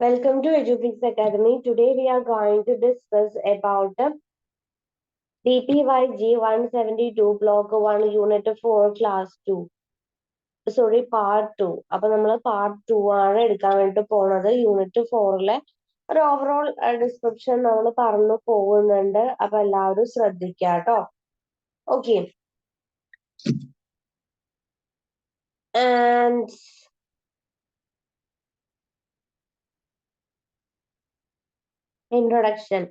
Welcome to EduFix Academy. Today we are going to discuss about BPYG172 Block 1 Unit 4 Class 2. Sorry, Part 2. അപ്പോൾ നമ്മൾ Part 2 ആണ് എടുക്കാൻ വേണ്ടി പോകുന്നത്. Unit 4-ലെ ഒരു ഓവറോൾ ഡിസ്ക്രിപ്ഷൻ നമ്മൾ പറഞ്ഞു പോകുന്നുണ്ട്. അപ്പൊ എല്ലാവരും ശ്രദ്ധിക്കുക കേട്ടോ. Okay. And introduction.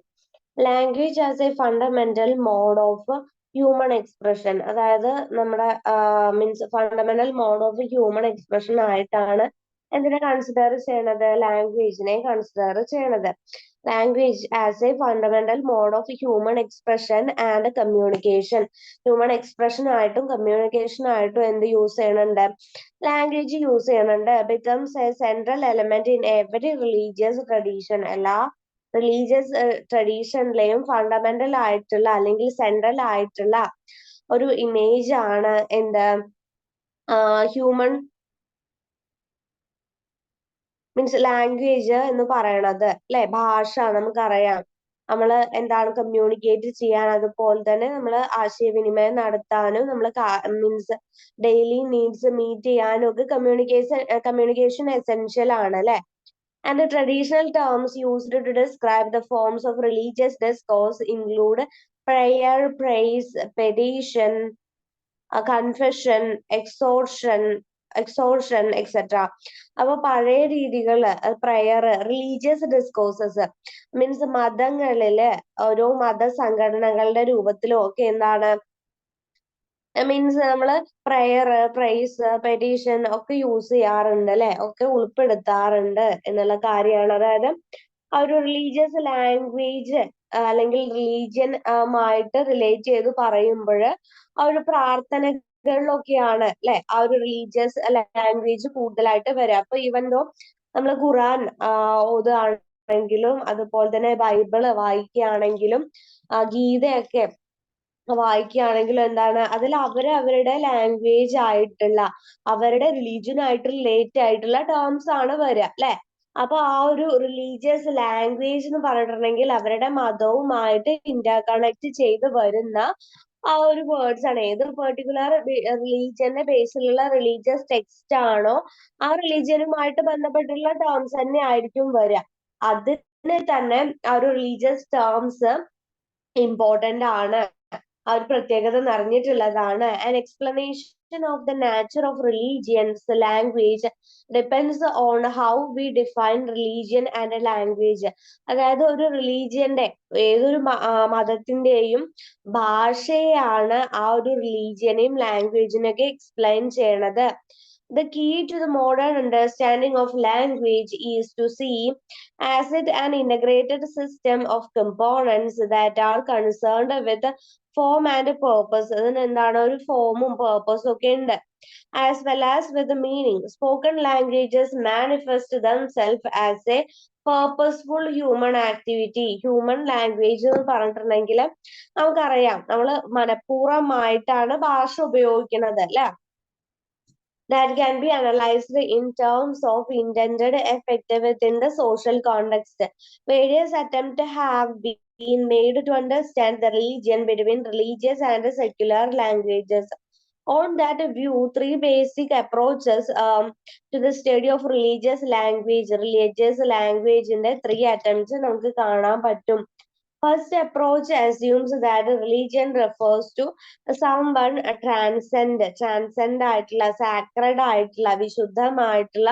Language as a fundamental mode of human expression. അതായത് നമ്മുടെ means fundamental mode of human expression ആയിട്ടാണ് എന്തിനെ കൺസിഡർ ചെയ്യണത്? ലാംഗ്വേജിനെ കൺസിഡർ ചെയ്യണത്. Language as a fundamental mode of human expression and communication. Human expression ആയിട്ടും communication ആയിട്ടും എന്ത് യൂസ് ചെയ്യണുണ്ട്? ലാംഗ്വേജ് യൂസ് ചെയ്യണുണ്ട്. Becomes a central element in every religious tradition. എല്ലാ റിലീജിയസ് ട്രഡീഷനിലെയും ഫണ്ടമെന്റൽ ആയിട്ടുള്ള അല്ലെങ്കിൽ സെൻട്രൽ ആയിട്ടുള്ള ഒരു ഇമേജ് ആണ് എന്ത് ഹ്യൂമൻ മീൻസ് ലാംഗ്വേജ് എന്ന് പറയണത് അല്ലെ? ഭാഷ നമുക്കറിയാം. നമ്മൾ എന്താണ് കമ്മ്യൂണിക്കേറ്റ് ചെയ്യാൻ, അതുപോലെ തന്നെ നമ്മൾ ആശയവിനിമയം നടത്താനും നമ്മൾ മീൻസ് ഡെയിലി നീഡ്സ് മീറ്റ് ചെയ്യാനും ഒക്കെ കമ്മ്യൂണിക്കേഷൻ എസെൻഷ്യൽ ആണ് അല്ലെ? And the traditional terms used to describe the forms of religious discourse include prayer, praise, petition, confession, exhortation, etc. അപ്പോൾ പഴയ രീതികൾ പ്രയർ, റിലീജിയസ് ഡിസ്കോഴ്സസ് മീൻസ് മതങ്ങളില് ഓരോ മതസംഘടനകളുടെ രൂപത്തിലും ഒക്കെ എന്താണ് മീൻസ് നമ്മള് പ്രയർ, പ്രൈസ്, പെറ്റീഷൻ ഒക്കെ യൂസ് ചെയ്യാറുണ്ട് അല്ലെ? ഒക്കെ ഉൾപ്പെടുത്താറുണ്ട് എന്നുള്ള കാര്യമാണ്. അതായത് ആ ഒരു റിലീജിയസ് ലാംഗ്വേജ് അല്ലെങ്കിൽ റിലീജിയൻ ആയിട്ട് റിലേറ്റ് ചെയ്ത് പറയുമ്പോൾ ആ ഒരു പ്രാർത്ഥനകളിലൊക്കെയാണ് അല്ലെ ആ ഒരു റിലീജിയസ് ലാംഗ്വേജ് കൂടുതലായിട്ട് വരിക. അപ്പൊ ഈവൻ ദോ നമ്മൾ ഖുറാൻ ഓതുകയാണെങ്കിലും അതുപോലെ തന്നെ ബൈബിള് വായിക്കുകയാണെങ്കിലും ഗീതയൊക്കെ വായിക്കുകയാണെങ്കിലും എന്താണ് അതിൽ അവരുടെ ലാംഗ്വേജ് ആയിട്ടുള്ള അവരുടെ റിലീജിയൻ ആയിട്ട് റിലേറ്റ് ആയിട്ടുള്ള ടേംസ് ആണ് വരിക അല്ലെ? അപ്പൊ ആ ഒരു റിലീജിയസ് ലാംഗ്വേജ് എന്ന് പറഞ്ഞിട്ടുണ്ടെങ്കിൽ അവരുടെ മതവുമായിട്ട് ഇന്റർകണക്ട് ചെയ്ത് വരുന്ന ആ ഒരു വേർഡ്സ് ആണ്. ഏത് പെർട്ടിക്കുലർ റിലീജിയന്റെ ബേസിലുള്ള റിലീജിയസ് ടെക്സ്റ്റ് ആണോ ആ റിലീജിയനുമായിട്ട് ബന്ധപ്പെട്ടുള്ള ടേംസ് തന്നെ ആയിരിക്കും വരിക. അതിന് തന്നെ ആ ഒരു റിലീജിയസ് ടേംസ് ഇമ്പോർട്ടന്റ് ആണ്, ആ ഒരു പ്രത്യേകത നിറഞ്ഞിട്ടുള്ളതാണ്. An explanation of the nature of religion's language depends on how we define religion and language. അതായത് ഒരു റിലീജിയന്റെ ഏതൊരു മതത്തിന്റെയും ഭാഷയാണ് ആ ഒരു റിലീജിയനെയും ലാംഗ്വേജിനൊക്കെ എക്സ്പ്ലെയിൻ ചെയ്യണത്. The key to the modern understanding of language is to see as it an integrated system of components that are concerned with form and purpose. അതിന് എന്താണ് ഒരു ഫോമും പേർപ്പസും ഒക്കെ ഉണ്ട്. As well as with the meaning. Spoken languages manifest themselves as a purposeful human activity. Human language എന്ന് പറഞ്ഞിട്ടുണ്ടെങ്കിൽ നമുക്കറിയാം നമ്മൾ മനഃപൂർവ്വമായിട്ടാണ് ഭാഷ ഉപയോഗിക്കുന്നത് അല്ലെ? That can be analyzed in terms of intended effect within the social context. Various attempts have been made to understand the relation between religious and secular languages. On that view, three basic approaches to the study of religious language in the three attempts നമുക്ക് കാണാൻ പറ്റും. First approach assumes that religion refers to someone transcend ആയിട്ടുള്ള sacred ആയിട്ടുള്ള വിശുദ്ധമായിട്ടുള്ള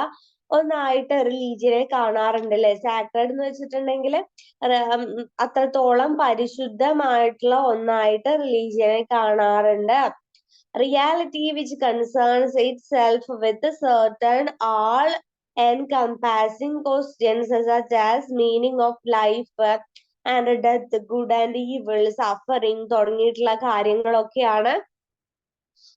ഒന്നായിട്ട് റിലീജിയനെ കാണാറുണ്ട് അല്ലെ? Sacred എന്ന് വെച്ചിട്ടുണ്ടെങ്കിൽ അത്രത്തോളം പരിശുദ്ധമായിട്ടുള്ള ഒന്നായിട്ട് റിലീജിയനെ കാണാറുണ്ട്. Reality which concerns itself with certain all encompassing questions such as meaning of life and death, good and evil, suffering തുടങ്ങിയിട്ടുള്ള കാര്യങ്ങളൊക്കെയാണ്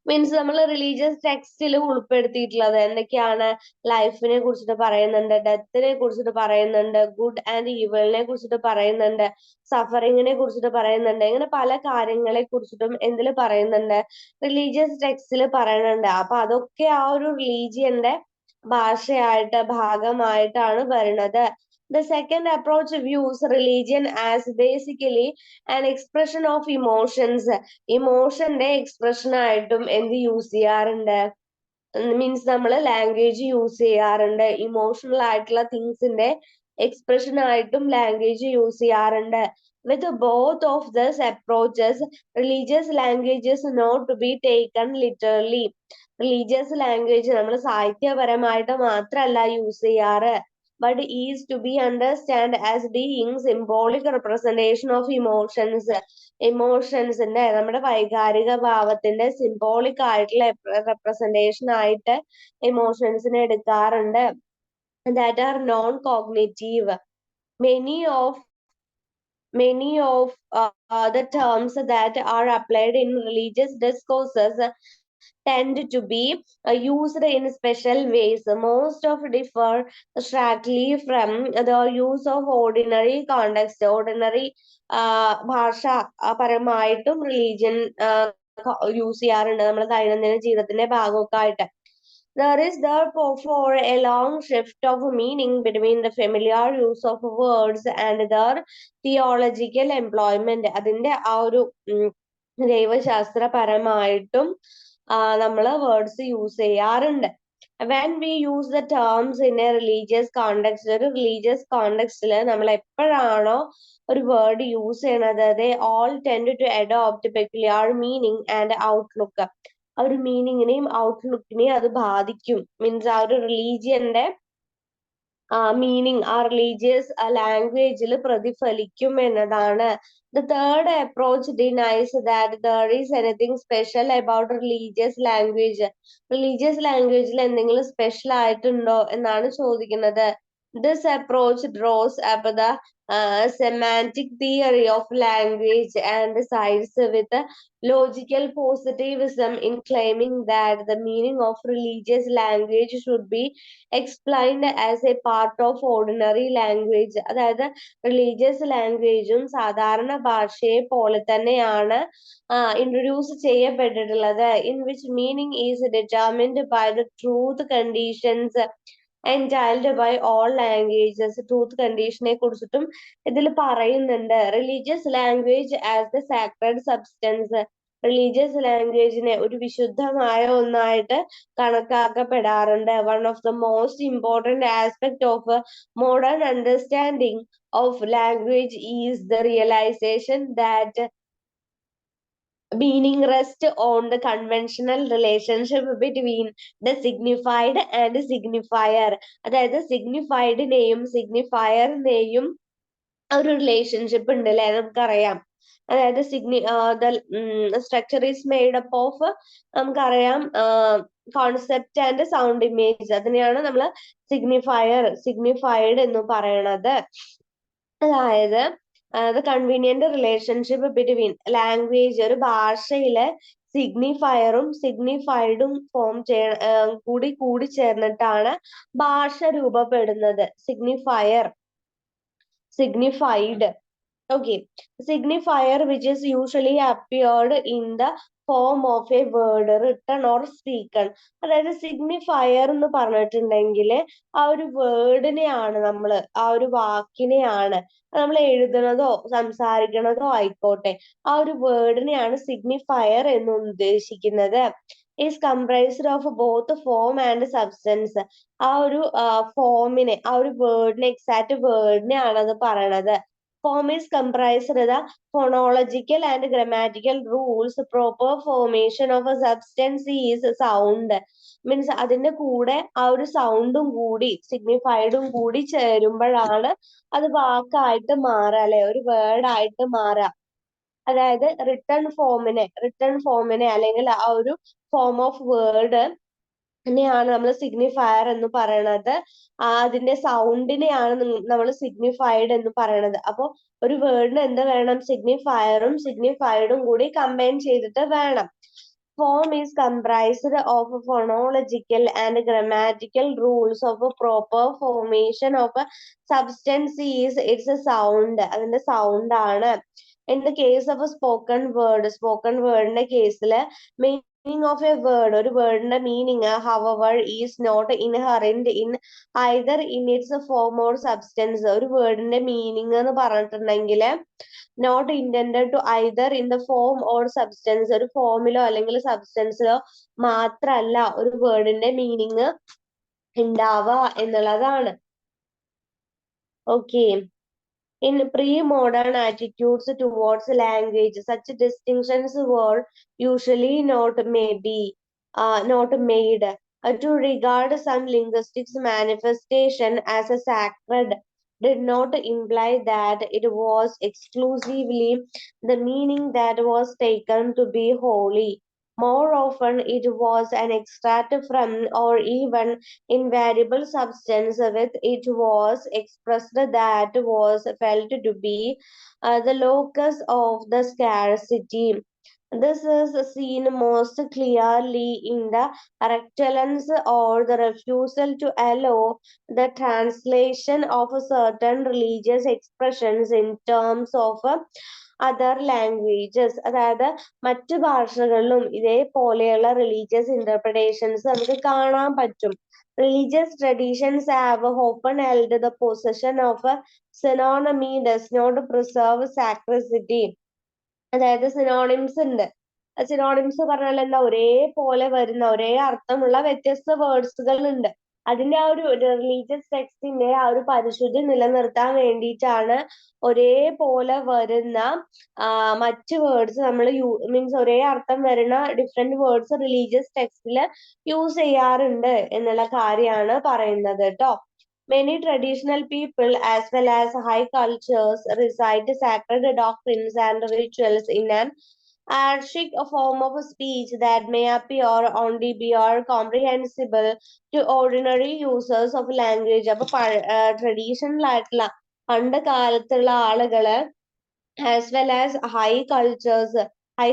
മീൻസ് നമ്മൾ റിലീജിയസ് ടെക്സ്റ്റിൽ ഉൾപ്പെടുത്തിയിട്ടുള്ളത്. എന്തൊക്കെയാണ്? ലൈഫിനെ കുറിച്ചിട്ട് പറയുന്നുണ്ട്, ഡെത്തിനെ കുറിച്ചിട്ട് പറയുന്നുണ്ട്, ഗുഡ് ആൻഡ് ഈവിളിനെ കുറിച്ചിട്ട് പറയുന്നുണ്ട്, സഫറിങ്ങിനെ കുറിച്ചിട്ട് പറയുന്നുണ്ട്. ഇങ്ങനെ പല കാര്യങ്ങളെ കുറിച്ചിട്ടും എന്തിൽ പറയുന്നുണ്ട്? റിലീജിയസ് ടെക്സ്റ്റിൽ പറയുന്നുണ്ട്. അപ്പൊ അതൊക്കെ ആ ഒരു റിലീജിയന്റെ ഭാഷയായിട്ട് ഭാഗമായിട്ടാണ് വരുന്നത്. The second approach views religion as basically an expression of emotions. ഇമോഷന്റെ എക്സ്പ്രഷൻ ആയിട്ടും എന്ത് യൂസ് ചെയ്യാറുണ്ട്? മീൻസ് നമ്മൾ ലാംഗ്വേജ് യൂസ് ചെയ്യാറുണ്ട്. ഇമോഷണൽ ആയിട്ടുള്ള തിങ്സിന്റെ എക്സ്പ്രഷൻ ആയിട്ടും ലാംഗ്വേജ് യൂസ് ചെയ്യാറുണ്ട്. With both of these approaches, religious language is not to be taken literally. Religious language നമ്മൾ സാഹിത്യപരമായിട്ട് മാത്രമല്ല യൂസ് ചെയ്യാറ്, but is to be understand as being symbolic representation of emotions. ഇമോഷൻസിന്റെ നമ്മുടെ വൈകാരിക ഭാവത്തിന്റെ symbolic ആയിട്ടുള്ള representation ആയിട്ട് ഇമോഷൻസിനെ എടുക്കാറുണ്ട്. that are non-cognitive. Many of the terms that are applied in religious discourses tend to be used in special ways. Most of differ slightly from the use of ordinary context. Ordinary ഭാഷ പരമായിട്ടും religion use ചെയ്യാറുണ്ട് നമ്മുടെ ദൈനംദിന ജീവിതത്തിന്റെ ഭാഗമൊക്കെ ആയിട്ട്. There is therefore a long shift of meaning between the familiar use of words and their theological employment. അതിന്റെ ആ ഒരു ദൈവശാസ്ത്രപരമായിട്ടും നമ്മൾ വേർഡ്സ് യൂസ് ചെയ്യാറുണ്ട്. When we use the terms in a religious context, ഒരു റിലീജിയസ് കോണ്ടെക്സ്റ്റിൽ നമ്മൾ എപ്പോഴാണോ ഒരു വേർഡ് യൂസ് ചെയ്യണത്, they all tend to adopt peculiar meaning and outlook. ആ ഒരു മീനിങ്ങിനെയും ഔട്ട്ലുക്കിനെയും അത് ബാധിക്കും. മീൻസ് ആ ഒരു റിലീജിയന്റെ മീനിങ് ആ റിലീജിയസ് ലാംഗ്വേജിൽ പ്രതിഫലിക്കും എന്നതാണ്. The third approach denies that there is anything special about religious language. Religious ലാംഗ്വേജിൽ എന്തെങ്കിലും സ്പെഷ്യൽ ആയിട്ടുണ്ടോ എന്നാണ് ചോദിക്കുന്നത്. This approach draws up the semantic theory of language and sides with logical positivism in claiming that the meaning of religious language should be explained as a part of ordinary language. അതായത് religious ലാംഗ്വേജും സാധാരണ ഭാഷയെ പോലെ തന്നെയാണ് introduce ചെയ്യപ്പെട്ടിട്ടുള്ളത്. in which meaning is determined by the truth conditions entitled by all languages. Truth കണ്ടീഷനെ കുറിച്ചിട്ടും ഇതിൽ പറയുന്നുണ്ട്. Religious language as the sacred substance. Religious ലാംഗ്വേജിനെ ഒരു വിശുദ്ധമായ ഒന്നായിട്ട് കണക്കാക്കപ്പെടാറുണ്ട്. One of the most important aspect of modern understanding of language is the realisation that meaning rests on the conventional relationship between the signified and signifier. അതായത് സിഗ്നിഫൈഡിനെയും സിഗ്നിഫയറിനെയും ഒരു relationship ഉണ്ട് അല്ലെ, നമുക്കറിയാം. അതായത് structure is made up of നമുക്കറിയാം concept and sound image. അതിനെയാണ് നമ്മൾ signified എന്ന് പറയണത്. അതായത് the convenient relationship between language, ഒരു ഭാഷയിലെ സിഗ്നിഫയറും സിഗ്നിഫൈഡും ഫോം കൂടി ചേർന്നിട്ടാണ് ഭാഷ രൂപപ്പെടുന്നത്. Signified. Okay, signifier which is usually appeared in the form of a word, written or spoken. അതായത് സിഗ്നിഫയർ എന്ന് പറഞ്ഞിട്ടുണ്ടെങ്കിൽ ആ ഒരു വേർഡിനെയാണ് ആ ഒരു വാക്കിനെയാണ് നമ്മൾ എഴുതുന്നതോ സംസാരിക്കണതോ ആയിക്കോട്ടെ, ആ ഒരു വേർഡിനെയാണ് സിഗ്നിഫയർ എന്ന് ഉദ്ദേശിക്കുന്നത്. is comprised of both form and substance. ആ ഒരു ഫോമിനെ, ആ ഒരു വേർഡിനെ, എക്സാക്ട് വേർഡിനെ ആണ് അത് പറയണത്. Form is comprised of the phonological and grammatical rules. Proper formation of a substance is sound. Means അതിന്റെ കൂടെ ആ ഒരു സൗണ്ടും കൂടി സിഗ്നിഫൈഡും കൂടി ചേരുമ്പോഴാണ് അത് വാക്കായിട്ട് മാറുക അല്ലെ, ഒരു വേർഡ് ആയിട്ട് മാറുക. അതായത് റിട്ടൺ ഫോമിനെ അല്ലെങ്കിൽ ആ ഒരു ഫോം ഓഫ് വേർഡ് ാണ് നമ്മൾ സിഗ്നിഫയർ എന്ന് പറയണത്. അതിന്റെ സൗണ്ടിനെയാണ് നമ്മൾ സിഗ്നിഫൈഡ് എന്ന് പറയണത്. അപ്പൊ ഒരു വേർഡിന് എന്ത് വേണം? സിഗ്നിഫയറും സിഗ്നിഫൈഡും കൂടി കമ്പൈൻ ചെയ്തിട്ട് വേണം. Form is comprised of phonological and grammatical rules. of a proper formation of a substance is its sound. അതിന്റെ സൗണ്ട് ആണ്. In the case of a spoken word ന്റെ കേസിൽ meaning of a word, ഒരു വേർഡിന്റെ meaning however is not inherent in either in its form or substance. ഒരു വേർഡിന്റെ meaning എന്ന് പറഞ്ഞിട്ടുണ്ടെങ്കിൽ not intended to either in the form or substance, ഒരു ഫോമിലോ അല്ലെങ്കിൽ സബ്സ്റ്റൻസിലോ മാത്രല്ല ഒരു വേർഡിന്റെ മീനിങ് ഉണ്ടാവുക എന്നുള്ളതാണ്. Okay. In pre-modern attitudes towards language, such distinctions were usually not made. To regard some linguistics manifestation as a sacred did not imply that it was exclusively the meaning that was taken to be holy. More often, it was an extract from or even invariable substance with it was expressed that was felt to be the locus of the scarcity. This is seen most clearly in the reluctance or the refusal to allow the translation of certain religious expressions in terms of other languages. അതായത് മറ്റു ഭാഷകളിലും ഇതേപോലെയുള്ള religious interpretations നമുക്ക് കാണാൻ പറ്റും. Religious traditions have often held the possession of a synonymy does not preserve sacredity. അതായത് synonyms ഉണ്ട്. Synonyms പറഞ്ഞാൽ എന്താ, ഒരേപോലെ വരുന്ന ഒരേ അർത്ഥമുള്ള വ്യത്യസ്ത വേർഡ്സുകൾ ഉണ്ട്. അതിന്റെ ആ ഒരു റിലീജിയസ് ടെക്സ്റ്റിന്റെ ആ ഒരു പരിശുദ്ധി നിലനിർത്താൻ വേണ്ടിയിട്ടാണ് ഒരേപോലെ വരുന്ന മറ്റ് വേർഡ്സ് നമ്മൾ മീൻസ് ഒരേ അർത്ഥം വരുന്ന ഡിഫറെന്റ് വേർഡ്സ് റിലീജിയസ് ടെക്സ്റ്റിൽ യൂസ് ചെയ്യാറുണ്ട് എന്നുള്ള കാര്യമാണ് പറയുന്നത് കേട്ടോ. Many traditional people as well as high cultures recite sacred doctrines and rituals in an archaic form of speech that may appear only be comprehensible to ordinary users of language. അപ്പൊ traditional ആയിട്ടുള്ള പണ്ട് കാലത്തുള്ള ആളുകള് as well as high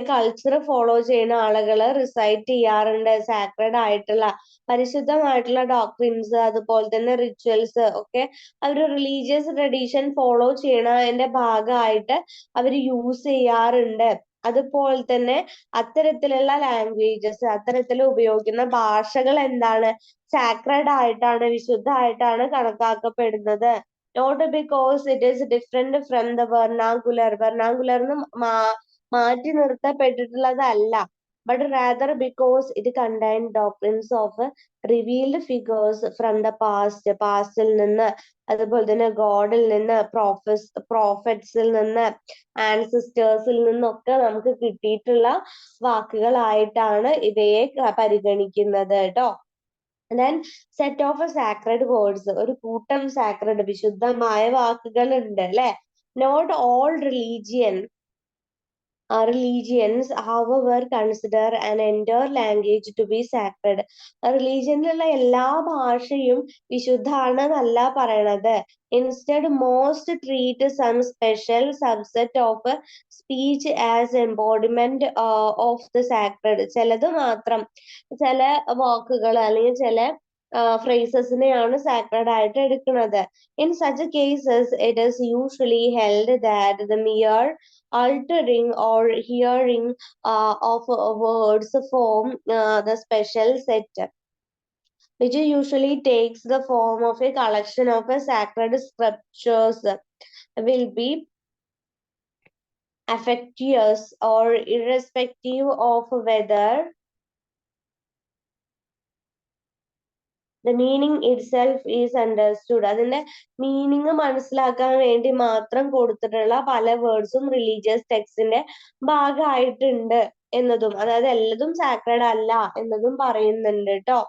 culture follow ചെയ്യുന്ന ആളുകള് recite ചെയ്യാറുണ്ട് sacred ആയിട്ടുള്ള പരിശുദ്ധമായിട്ടുള്ള doctrines അതുപോലെ തന്നെ റിച്വൽസ് ഒക്കെ അവര് റിലീജിയസ് ട്രഡീഷൻ ഫോളോ ചെയ്യണതിന്റെ ഭാഗമായിട്ട് അവർ യൂസ് ചെയ്യാറുണ്ട്. അതുപോലെ തന്നെ അത്തരത്തിലുള്ള ലാംഗ്വേജസ് അത്തരത്തിൽ ഉപയോഗിക്കുന്ന ഭാഷകൾ എന്താണ്, സാക്രഡ് ആയിട്ടാണ് വിശുദ്ധമായിട്ടാണ് കണക്കാക്കപ്പെടുന്നത്. Not because it is different from the vernacular എന്ന് മാറ്റി നിർത്തപ്പെട്ടിട്ടുള്ളതല്ല, but rather because it contained doctrines of revealed figures from the pastൽ നിന്ന്, അതുപോലെ തന്നെ ഗോഡിൽ നിന്ന്, പ്രോഫറ്റ്സിൽ നിന്ന്, ആൻസിസ്റ്റേഴ്സിൽ നിന്നൊക്കെ നമുക്ക് കിട്ടിയിട്ടുള്ള വാക്കുകളായിട്ടാണ് ഇവയെ പരിഗണിക്കുന്നത് കേട്ടോ. then set of sacred words, ഒരു കൂട്ടം sacred വിശുദ്ധമായ വാക്കുകൾ ഉണ്ട് അല്ലെ. not all religions however consider an entire language to be sacred. റിലീജിയനിലുള്ള എല്ലാ ഭാഷയും വിശുദ്ധാണെന്നല്ല പറയണത്. instead most treat some special subset of speech as embodiment of the sacred. ചിലത് മാത്രം, ചില വാക്കുകൾ അല്ലെങ്കിൽ ചില ഫ്രേസസിനെയാണ് സാക്രഡ് ആയിട്ട് എടുക്കുന്നത്. In such cases it is usually held that the mere altering or hearing of words form the special set, which usually takes the form of a collection of sacred scriptures, will be affectious or irrespective of whether the meaning itself is understood. അതിന്റെ meaning മനസ്സിലാക്കാൻ വേണ്ടി മാത്രം കൊടുത്തിട്ടുള്ള പല വേർഡ്സും religious ടെക്സ്റ്റിന്റെ ഭാഗമായിട്ടുണ്ട് എന്നതും, അതായത് എല്ലതും സാക്രഡ് അല്ല എന്നതും പറയുന്നുണ്ട് കേട്ടോ.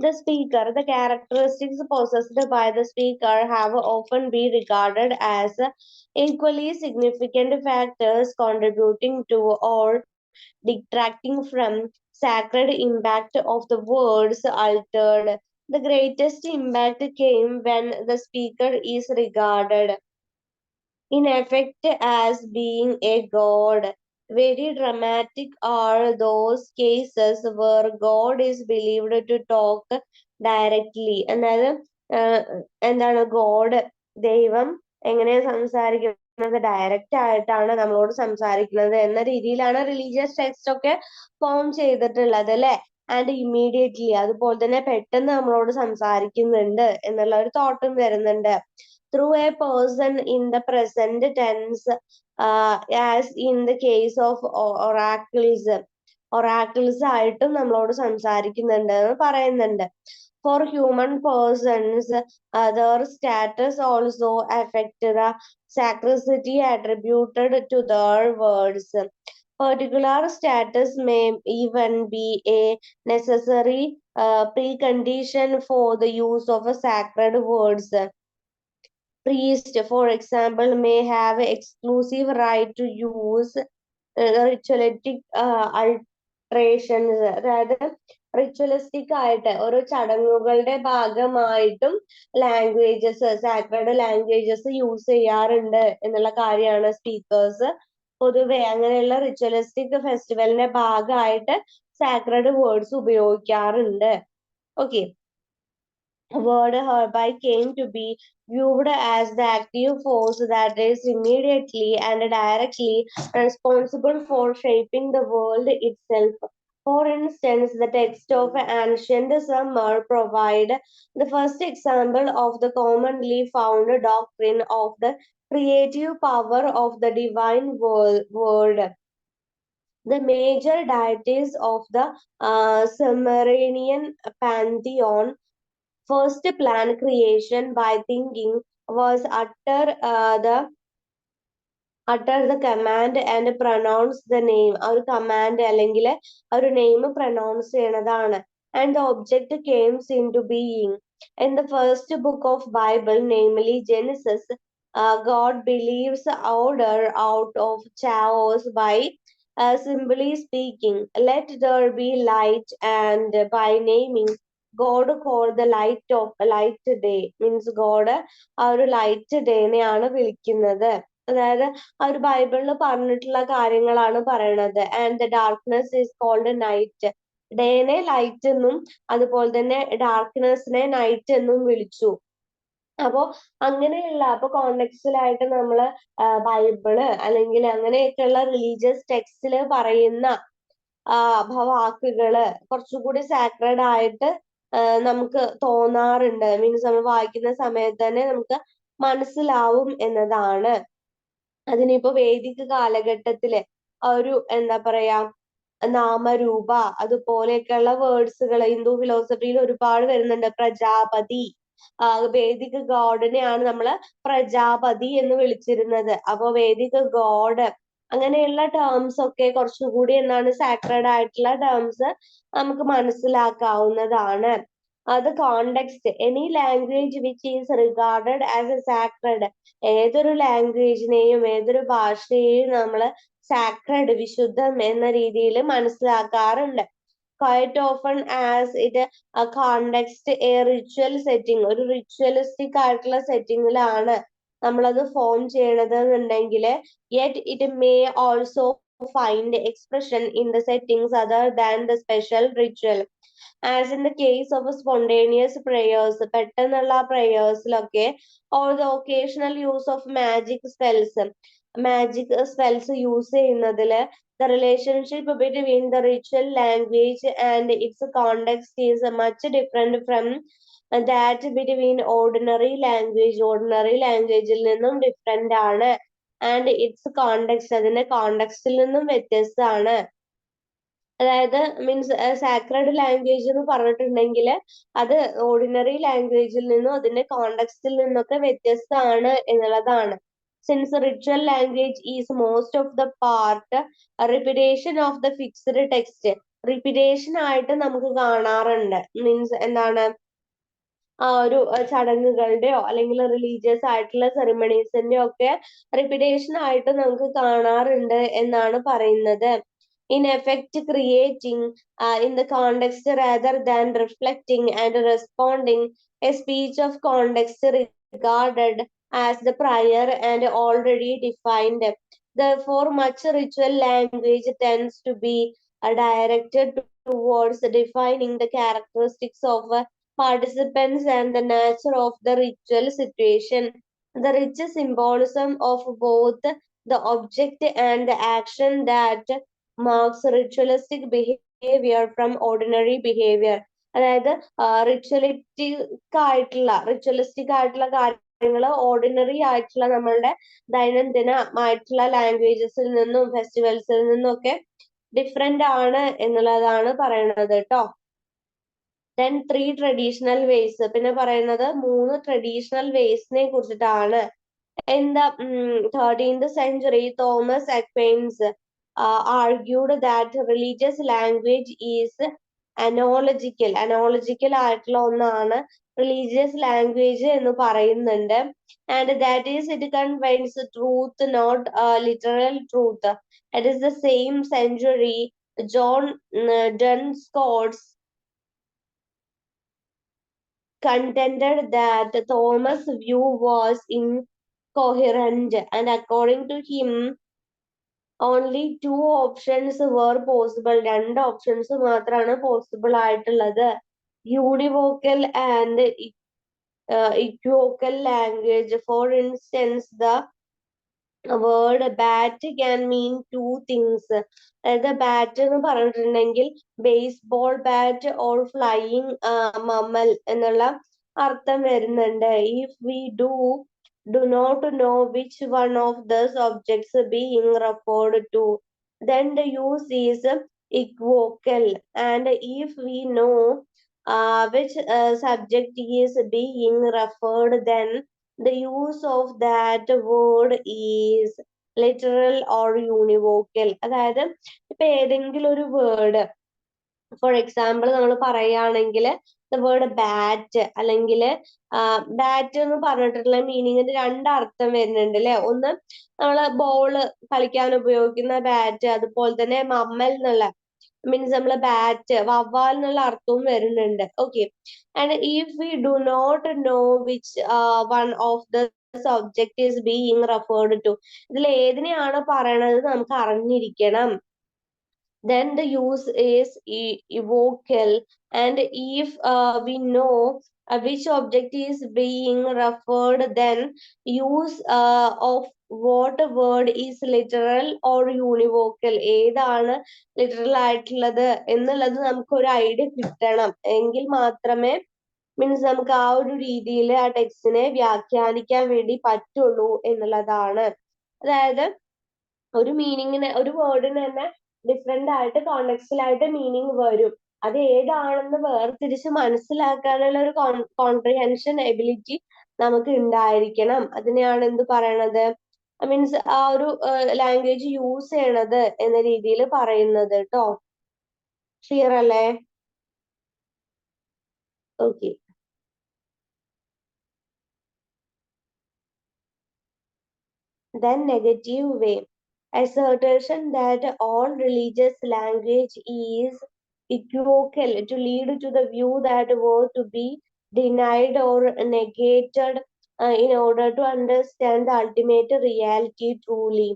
The speaker, the characteristics possessed by the speaker have often been regarded as equally significant factors contributing to or detracting from sacred impact of the words altered. The greatest impact came when the speaker is regarded in effect as being a god. Very dramatic are those cases where God is believed to talk directly. അതായത് എന്താണ്, God ദൈവം എങ്ങനെ സംസാരിക്കും, direct ആയിട്ടാണ് നമ്മളോട് സംസാരിക്കുന്നത് എന്ന രീതിയിലാണ് റിലീജിയസ് ടെക്സ്റ്റ് ഒക്കെ ഫോം ചെയ്തിട്ടുള്ളത് അല്ലെ. ആൻഡ് ഇമ്മീഡിയറ്റ്ലി, അതുപോലെ തന്നെ പെട്ടെന്ന് നമ്മളോട് സംസാരിക്കുന്നുണ്ട് എന്നുള്ള ഒരു തോട്ടും വരുന്നുണ്ട്. Through a person in the present tense, as in the case of oracles ആയിട്ടും നമ്മളോട് സംസാരിക്കുന്നുണ്ട് എന്ന് പറയുന്നുണ്ട്. For human persons, their status also affect the sacredity attributed to their words. Particular status may even be a necessary precondition for the use of a sacred words. Priest, for example, may have exclusive right to use ritualistic alterations, അതായത് ritualistic ആയിട്ട് ഓരോ ചടങ്ങുകളുടെ ഭാഗമായിട്ടും languages, sacred languages use ചെയ്യാറുണ്ട് എന്നുള്ള കാര്യമാണ് speakers പൊതുവെ അങ്ങനെയുള്ള ritualistic ഫെസ്റ്റിവലിന്റെ ഭാഗമായിട്ട് sacred words ഉപയോഗിക്കാറുണ്ട്. Okay, word hereby came to be viewed as the active force that is immediately and directly responsible for shaping the world itself. For instance, the text of ancient Sumer provide the first example of the commonly found doctrine of the creative power of the divine word. The major deities of the Sumerian pantheon first plan creation by thinking was utter the command and pronounce the name. ആ ഒരു command അല്ലെങ്കിൽ ആ ഒരു name pronounce ചെയ്യണതാണ്. And the object came into being. In the first book of Bible, namely Genesis, God believes order out of chaos by simply speaking, let there be light, and by naming God called the light day, means God ആ ഒരു light ഡേനെയാണ് വിളിക്കുന്നത്. അതായത് ആ ഒരു ബൈബിളിൽ പറഞ്ഞിട്ടുള്ള കാര്യങ്ങളാണ് പറയണത്. And the darkness is called night. ഡേനെ ലൈറ്റ് എന്നും അതുപോലെ തന്നെ ഡാർക്ക്നെസ്സിനെ നൈറ്റ് എന്നും വിളിച്ചു. അപ്പോ അങ്ങനെയുള്ള കോണ്ടെക്സ്റ്റിലായിട്ട് നമ്മള് ബൈബിള് അല്ലെങ്കിൽ അങ്ങനെയൊക്കെയുള്ള റിലീജിയസ് ടെക്സ്റ്റില് പറയുന്ന വാക്കുകള് കുറച്ചുകൂടി സാക്രഡ് ആയിട്ട് നമുക്ക് തോന്നാറുണ്ട്. മീൻസ് നമ്മൾ വായിക്കുന്ന സമയത്ത് തന്നെ നമുക്ക് മനസ്സിലാവും എന്നതാണ്. അതിനിപ്പോ വേദിക കാലഘട്ടത്തില് ഒരു എന്താ പറയാ നാമരൂപ അതുപോലെയൊക്കെയുള്ള വേർഡ്സുകൾ ഹിന്ദു ഫിലോസഫിയിൽ ഒരുപാട് വരുന്നുണ്ട്. പ്രജാപതി, വേദിക ഗോഡിനെയാണ് നമ്മള് പ്രജാപതി എന്ന് വിളിച്ചിരുന്നത്. അപ്പൊ വേദിക ഗോഡ് അങ്ങനെയുള്ള ടേംസ് ഒക്കെ കുറച്ചുകൂടി എന്താണ് സാക്രഡ് ആയിട്ടുള്ള ടേംസ് നമുക്ക് മനസ്സിലാക്കാവുന്നതാണ്. അത് context, any language which is regarded as A sacred, ഏതൊരു ലാംഗ്വേജിനെയും ഏതൊരു ഭാഷയെയും നമ്മൾ സാക്രഡ്, വിശുദ്ധം എന്ന രീതിയിൽ മനസ്സിലാക്കാറുണ്ട്. quite often as it a context a ritual setting, ഒരു റിച്വലിസ്റ്റിക് ആയിട്ടുള്ള സെറ്റിങ്ങിലാണ് നമ്മളത് ഫോം ചെയ്യണത് എന്നുണ്ടെങ്കിൽ yet it may also find expression in the settings other than the special ritual, as in the case of spontaneous prayers, പെട്ടെന്നുള്ള പ്രേയേഴ്സിലൊക്കെ, or the occasional use of magic spells use ചെയ്യുന്നതില് the relationship between the ritual language and its context is much different from that between ordinary languageൽ നിന്നും different ആണ്. And it's context, അതിന്റെ കോണ്ടെക്സ്റ്റിൽ നിന്നും വ്യത്യസ്തമാണ്. അതായത് means sacred language എന്ന് പറഞ്ഞിട്ടുണ്ടെങ്കിൽ അത് ഓർഡിനറി ലാംഗ്വേജിൽ നിന്നും അതിന്റെ കോണ്ടെക്സ്റ്റിൽ നിന്നൊക്കെ വ്യത്യസ്തമാണ് എന്നുള്ളതാണ്. Since ritual language is most of the part repetition of the fixed text, repetition ആയിട്ട് നമുക്ക് കാണാറുണ്ട്. മീൻസ് എന്താണ്, ആ ഒരു ചടങ്ങുകളുടെയോ അല്ലെങ്കിൽ റിലീജിയസ് ആയിട്ടുള്ള സെറിമണീസിന്റെ ഒക്കെ റിപ്പിറ്റേഷൻ ആയിട്ട് നമുക്ക് കാണാറുണ്ട് എന്നാണ് പറയുന്നത്. In effect, creating in the context rather than reflecting and responding a speech of context regarded as the prior and already defined. Therefore, much ritual language tends to be directed towards defining the characteristics of participants and the nature of the ritual situation. the rich symbolism of both the object and the action that marks ritualistic behavior from ordinary behavior. അതായത് ritualistic ആയിട്ടുള്ള കാര്യങ്ങൾ ordinary ആയിട്ടുള്ള നമ്മളുടെ ദൈനംദിനമായിട്ടുള്ള ലാംഗ്വേജസിൽ നിന്നും ഫെസ്റ്റിവൽസിൽ നിന്നും ഒക്കെ different ആണ് എന്നുള്ളതാണ് പറയുന്നത് കേട്ടോ. Then 3 traditional ways. പിന്നെ പറയുന്നത് 3 traditional ways നെ കുറിച്ചിട്ടാണ്. In the 13th century, Thomas Aquinas argued that religious language is analogical ആയിട്ടുള്ള ഒന്നാണ് റിലീജിയസ് ലാംഗ്വേജ് എന്ന് പറയുന്നുണ്ട്. And that is, it conveys truth, not literal truth. It is the same century John Duns Scott's contended that Thomas' view was incoherent, and according to him, only 2 options were possible. 2 options മാത്രമാണ് possible ആയിട്ടുള്ളത്. Univocal and equivocal language. For instance, the word bat can mean 2 things. അതായത് bat എന്ന് പറഞ്ഞിട്ടുണ്ടെങ്കിൽ baseball bat or flying മമ്മൽ എന്നുള്ള അർത്ഥം വരുന്നുണ്ട്. If we do not know which one of those objects being referred to, then the use is equivocal. And if we know which subject is being referred, then the use of that word is literal or univocal. അതായത് ഇപ്പൊ ഏതെങ്കിലും ഒരു word, for example നമ്മൾ പറയുകയാണെങ്കിൽ the word bat അല്ലെങ്കിൽ bat എന്ന് പറഞ്ഞിട്ടുള്ള മീനിങ്ങിന് 2 അർത്ഥം വരുന്നുണ്ട് അല്ലെ. ഒന്ന് നമ്മള് ബോള് കളിക്കാൻ ഉപയോഗിക്കുന്ന ബാറ്റ്, അതുപോലെ തന്നെ മമ്മൽ എന്നുള്ള മീൻസ് നമ്മള് ബാറ്റ് വവ്വാൽ എന്നുള്ള അർത്ഥവും വരുന്നുണ്ട്. Okay, and if we do not know which one of the subject is being referred to, ഇതിൽ ഏതിനെയാണ് പറയണത് നമുക്ക് അറിഞ്ഞിരിക്കണം. Then the use is evocal. And if we know which object is being referred, then use of what word is literal or univocal. ഏതാണ് literal ആയിട്ടുള്ളത് എന്നുള്ളത് നമുക്ക് ഒരു ഐഡിയ കിട്ടണം. എങ്കിൽ മാത്രമേ മീൻസ് നമുക്ക് ആ ഒരു രീതിയിൽ ആ ടെക്സ്റ്റിനെ വ്യാഖ്യാനിക്കാൻ വേണ്ടി പറ്റുള്ളൂ എന്നുള്ളതാണ്. അതായത് ഒരു മീനിങ്ങിന്, ഒരു വേർഡിന് തന്നെ ഡിഫറെന്റ് ആയിട്ട് കോണ്ടെക്സ്റ്റിലായിട്ട് മീനിങ് വരും. അത് ഏതാണെന്ന് വേർതിരിച്ച് മനസ്സിലാക്കാനുള്ള ഒരു കോൺട്രിഹെൻഷൻ എബിലിറ്റി നമുക്ക് ഉണ്ടായിരിക്കണം. അതിനെയാണ് എന്ത് പറയണത്, മീൻസ് ആ ഒരു ലാംഗ്വേജ് യൂസ് ചെയ്യണത് എന്ന രീതിയിൽ പറയുന്നത് കേട്ടോ. ക്ലിയർ അല്ലേ? Okay. Then negative way. Assertion that all religious language is equivocal to lead to the view that were to be denied or negated in order to understand the ultimate reality truly.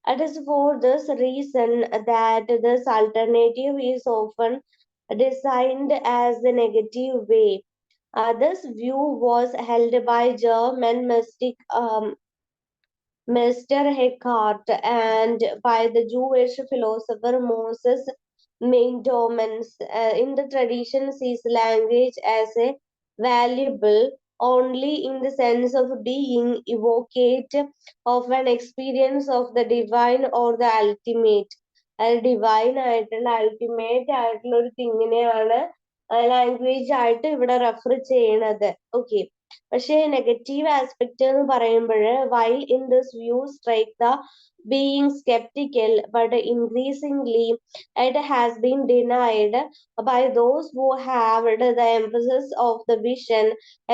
It is for this reason that this alternative is often designed as the negative way. This view was held by German mystic Mr. Eckhart and by the Jewish philosopher Moses Maindomans. In the tradition, sees language as a valuable only in the sense of being evocative of an experience of the divine or the ultimate. Divine ആയിട്ടുള്ള ultimate ആയിട്ടുള്ള ഒരു തിങ്ങിനെയാണ് language ആയിട്ട് ഇവിടെ refer ചെയ്യണത്. Okay, പക്ഷേ negative aspect എന്ന് പറയുമ്പോൾ while in this view strike the being skeptical, but increasingly it has been denied by those who have the emphasis of the vision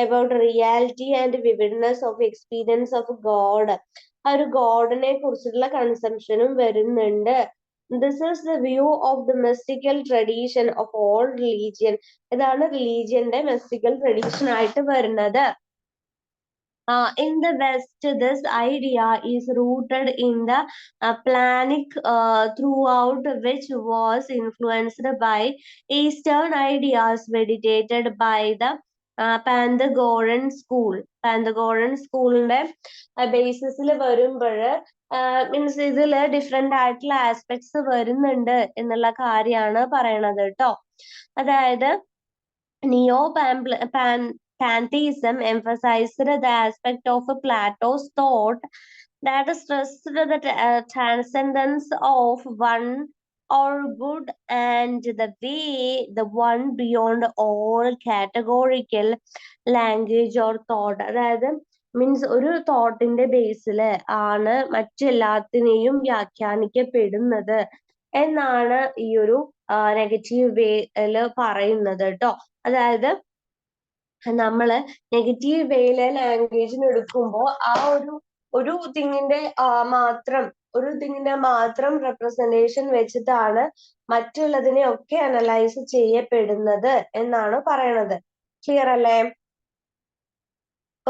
about reality and vividness of experience of God. ആ ഒരു ഗോഡിനെ കുറിച്ചുള്ള കൺസെപ്ഷനും വരുന്നുണ്ട്. This is the view of the mystical tradition of all religion. ഇതാണ് റിലീജിയന്റെ mystical tradition ആയിട്ട് വരുന്നത്. In the West, this idea is rooted in the Platonic throughout, which was influenced by Eastern ideas meditated by the പാന്തഗോറൻ സ്കൂളിന്റെ ബേസിസിൽ വരുമ്പോൾ means ഇതില് different ആയിട്ടുള്ള aspects വരുന്നുണ്ട് എന്നുള്ള കാര്യമാണ് പറയണത് കേട്ടോ. അതായത് Neo-pantheism emphasized the aspect of Plato's thought that stressed the transcendence of one or good and the way the one beyond all categorical language or thought. അതായത് മീൻസ് ഒരു തോട്ടിന്റെ ബേസിൽ ആണ് മറ്റെല്ലാത്തിനെയും വ്യാഖ്യാനിക്കപ്പെടുന്നത് എന്നാണ് ഈ ഒരു നെഗറ്റീവ് വേയില് പറയുന്നത് കേട്ടോ. അതായത് നമ്മള് നെഗറ്റീവ് വേയില് ലാംഗ്വേജിന് എടുക്കുമ്പോൾ ആ ഒരു തിങ്ങിന്റെ മാത്രം റെപ്രസെന്റേഷൻ വെച്ചിട്ടാണ് മറ്റുള്ളതിനെ ഒക്കെ അനലൈസ് ചെയ്യപ്പെടുന്നത് എന്നാണ് പറയണത്. ക്ലിയർ അല്ലേ?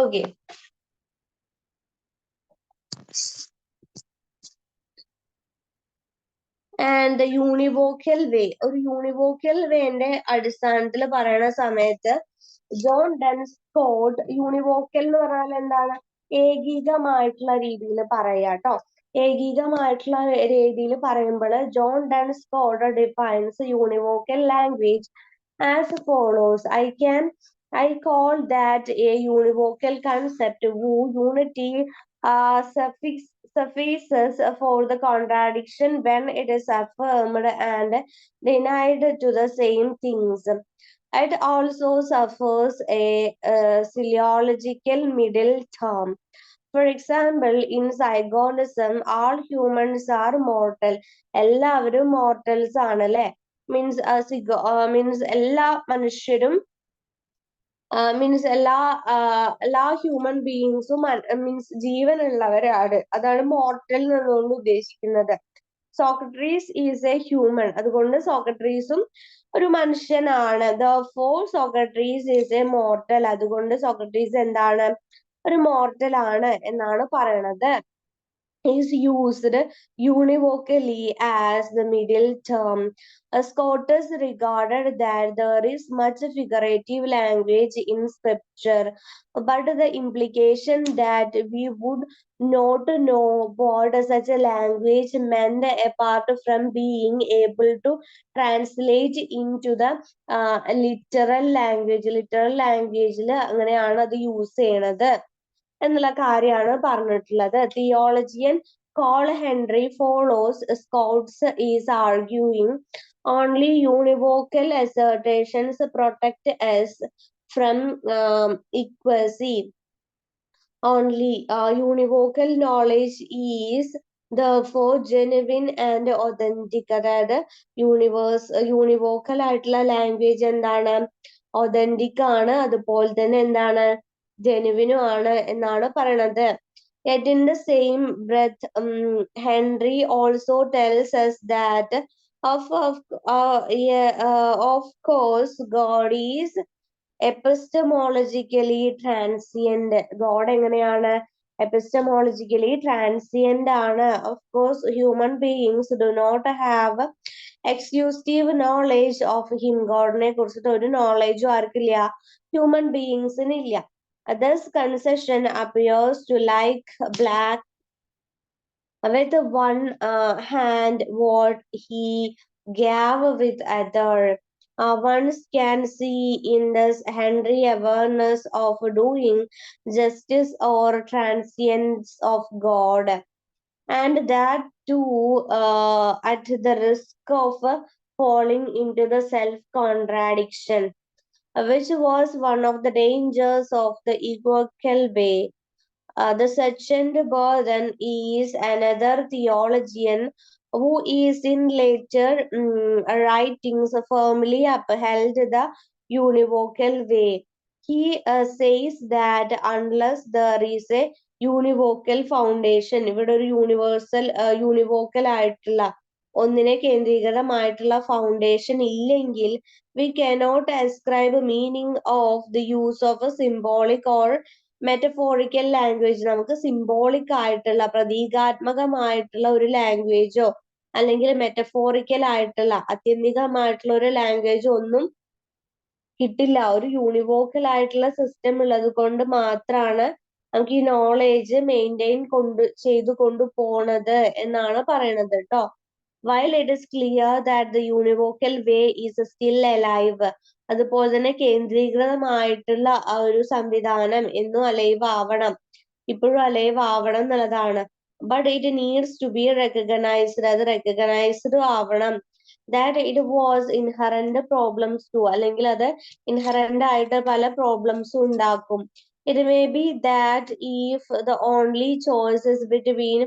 ഓക്കെ. ആൻഡ് യൂണിവോക്കൽ വേ, ഒരു യൂണിവോക്കൽ വേന്റെ അടിസ്ഥാനത്തിൽ പറയുന്ന സമയത്ത് ജോൺ ഡൺസ് സ്കോട്ട്, യൂണിവോക്കൽ എന്ന് പറഞ്ഞാൽ എന്താണ്? ഏകീകമായിട്ടുള്ള രീതിയിൽ പറയാട്ടോ. ഏകീകമായിട്ടുള്ള രീതിയിൽ പറയുമ്പോൾ John Duns Scott defines univocal language as follows. I call that a univocal concept whose unity suffices for the contradiction when it is affirmed and denied to the same things. It also suffers a teleological middle term. For example, in psychonism, all humans are mortal. എല്ലാവരും mortals ആണല്ലേ? Means എല്ലാ മനുഷ്യരും means എല്ലാ human ബീയിങ്സും means ജീവനുള്ളവരാണ്. അതാണ് mortal എന്നുകൊണ്ട് ഉദ്ദേശിക്കുന്നത്. Socrates is A human, അതുകൊണ്ട് സോക്രട്ടീസും ഒരു മനുഷ്യനാണ്. Therefore, Socrates is a mortal, അതുകൊണ്ട് സോക്രട്ടീസ് എന്താണ്? ഒരു മോർട്ടൽ ആണ് എന്നാണ് പറയണത്. Is used univocally as the middle term. Scotus regarded that there is much figurative language in scripture, but the implication that we would not know what such a language meant apart from being able to translate into the literal language. Literal language അങ്ങനെയാണ് അത് use ചെയ്യണത് എന്നുള്ള കാര്യമാണ് പറഞ്ഞിട്ടുള്ളത്. Theologian call Henry follows Scots is arguing only univocal assertions protect us from equivocy. Only univocal knowledge is therefore genuine and authentic. അതായത് univocal ആയിട്ടുള്ള language എന്താണ്? Authentic ആണ്, അതുപോലെ തന്നെ എന്താണ്? ജെനുവിനും ആണ് എന്നാണ് പറയണത്. Yet in the same breath, Henry also tells us that of course God is epistemologically transient. God എങ്ങനെയാണ്? epistemologically transient ആണ്. Of course, human beings do not have exclusive knowledge of him. ഗോഡിനെ കുറിച്ചിട്ട് ഒരു നോളേജും ആർക്കില്ല? ഹ്യൂമൻ ബീയിങ്സിന് ഇല്ല. This concession appears to like black with one hand what he gave with other. One can see in this Henry awareness of doing justice or transience of God, and that too at the risk of falling into the self-contradiction, which was one of the dangers of the equivocal way. The second burden is another theologian who is in later writings firmly upheld the univocal way. He says that unless there is a univocal foundation, ഇവിടെ ഒരു univocal ആയിട്ടുള്ള ഒന്നിനെ കേന്ദ്രീകൃതമായിട്ടുള്ള foundation ഇല്ലെങ്കിൽ we cannot ascribe meaning of the use of a symbolic or metaphorical language. നമുക്ക് symbolic ആയിട്ടുള്ള പ്രതീകാത്മകമായിട്ടുള്ള ഒരു ലാംഗ്വേജോ അല്ലെങ്കിൽ metaphorical ആയിട്ടുള്ള ആത്യന്തികമായിട്ടുള്ള ഒരു ലാംഗ്വേജോ ഒന്നും കിട്ടില്ല. ഒരു യൂണിവോക്കൽ ആയിട്ടുള്ള സിസ്റ്റം ഉള്ളത് കൊണ്ട് മാത്രമാണ് നമുക്ക് ഈ നോളേജ് മെയിൻറ്റെയിൻ ചെയ്തു കൊണ്ടുപോണത് എന്നാണ് പറയണത് ട്ടോ. While it is clear that the univocal way is still alive, അതുപോലെ തന്നെ കേന്ദ്രീകൃതമായിട്ടുള്ള ആ ഒരു സംവിധാനം എന്നും അലൈവ് ആവണം, ഇപ്പോഴും അലൈവ് ആവണം എന്നുള്ളതാണ്. But it needs to be recognized, അത് recognized ആവണം. That it was inherent problems too, അല്ലെങ്കിൽ അത് inherent ആയിട്ട് പല പ്രോബ്ലംസും ഉണ്ടാക്കും. It may be that if the only choice is between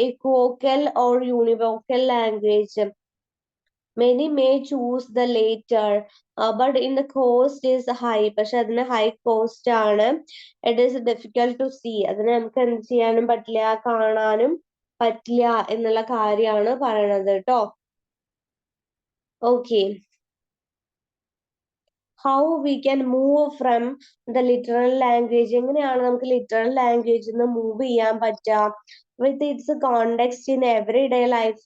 equivocal or univocal language, many may choose the later, but in the cost is high. പക്ഷെ അതിന് high cost ആണ്. It is difficult to see. അതിന് നമുക്ക് എന്ത് ചെയ്യാനും പറ്റില്ല, കാണാനും പറ്റില്ല എന്നുള്ള കാര്യമാണ് പറയണത് ട്ടോ. Okay. How we can move from the literal language, എങ്ങനെയാണ് നമുക്ക് literal language നിന്ന് move ചെയ്യാൻ പറ്റുക, with its context in everyday life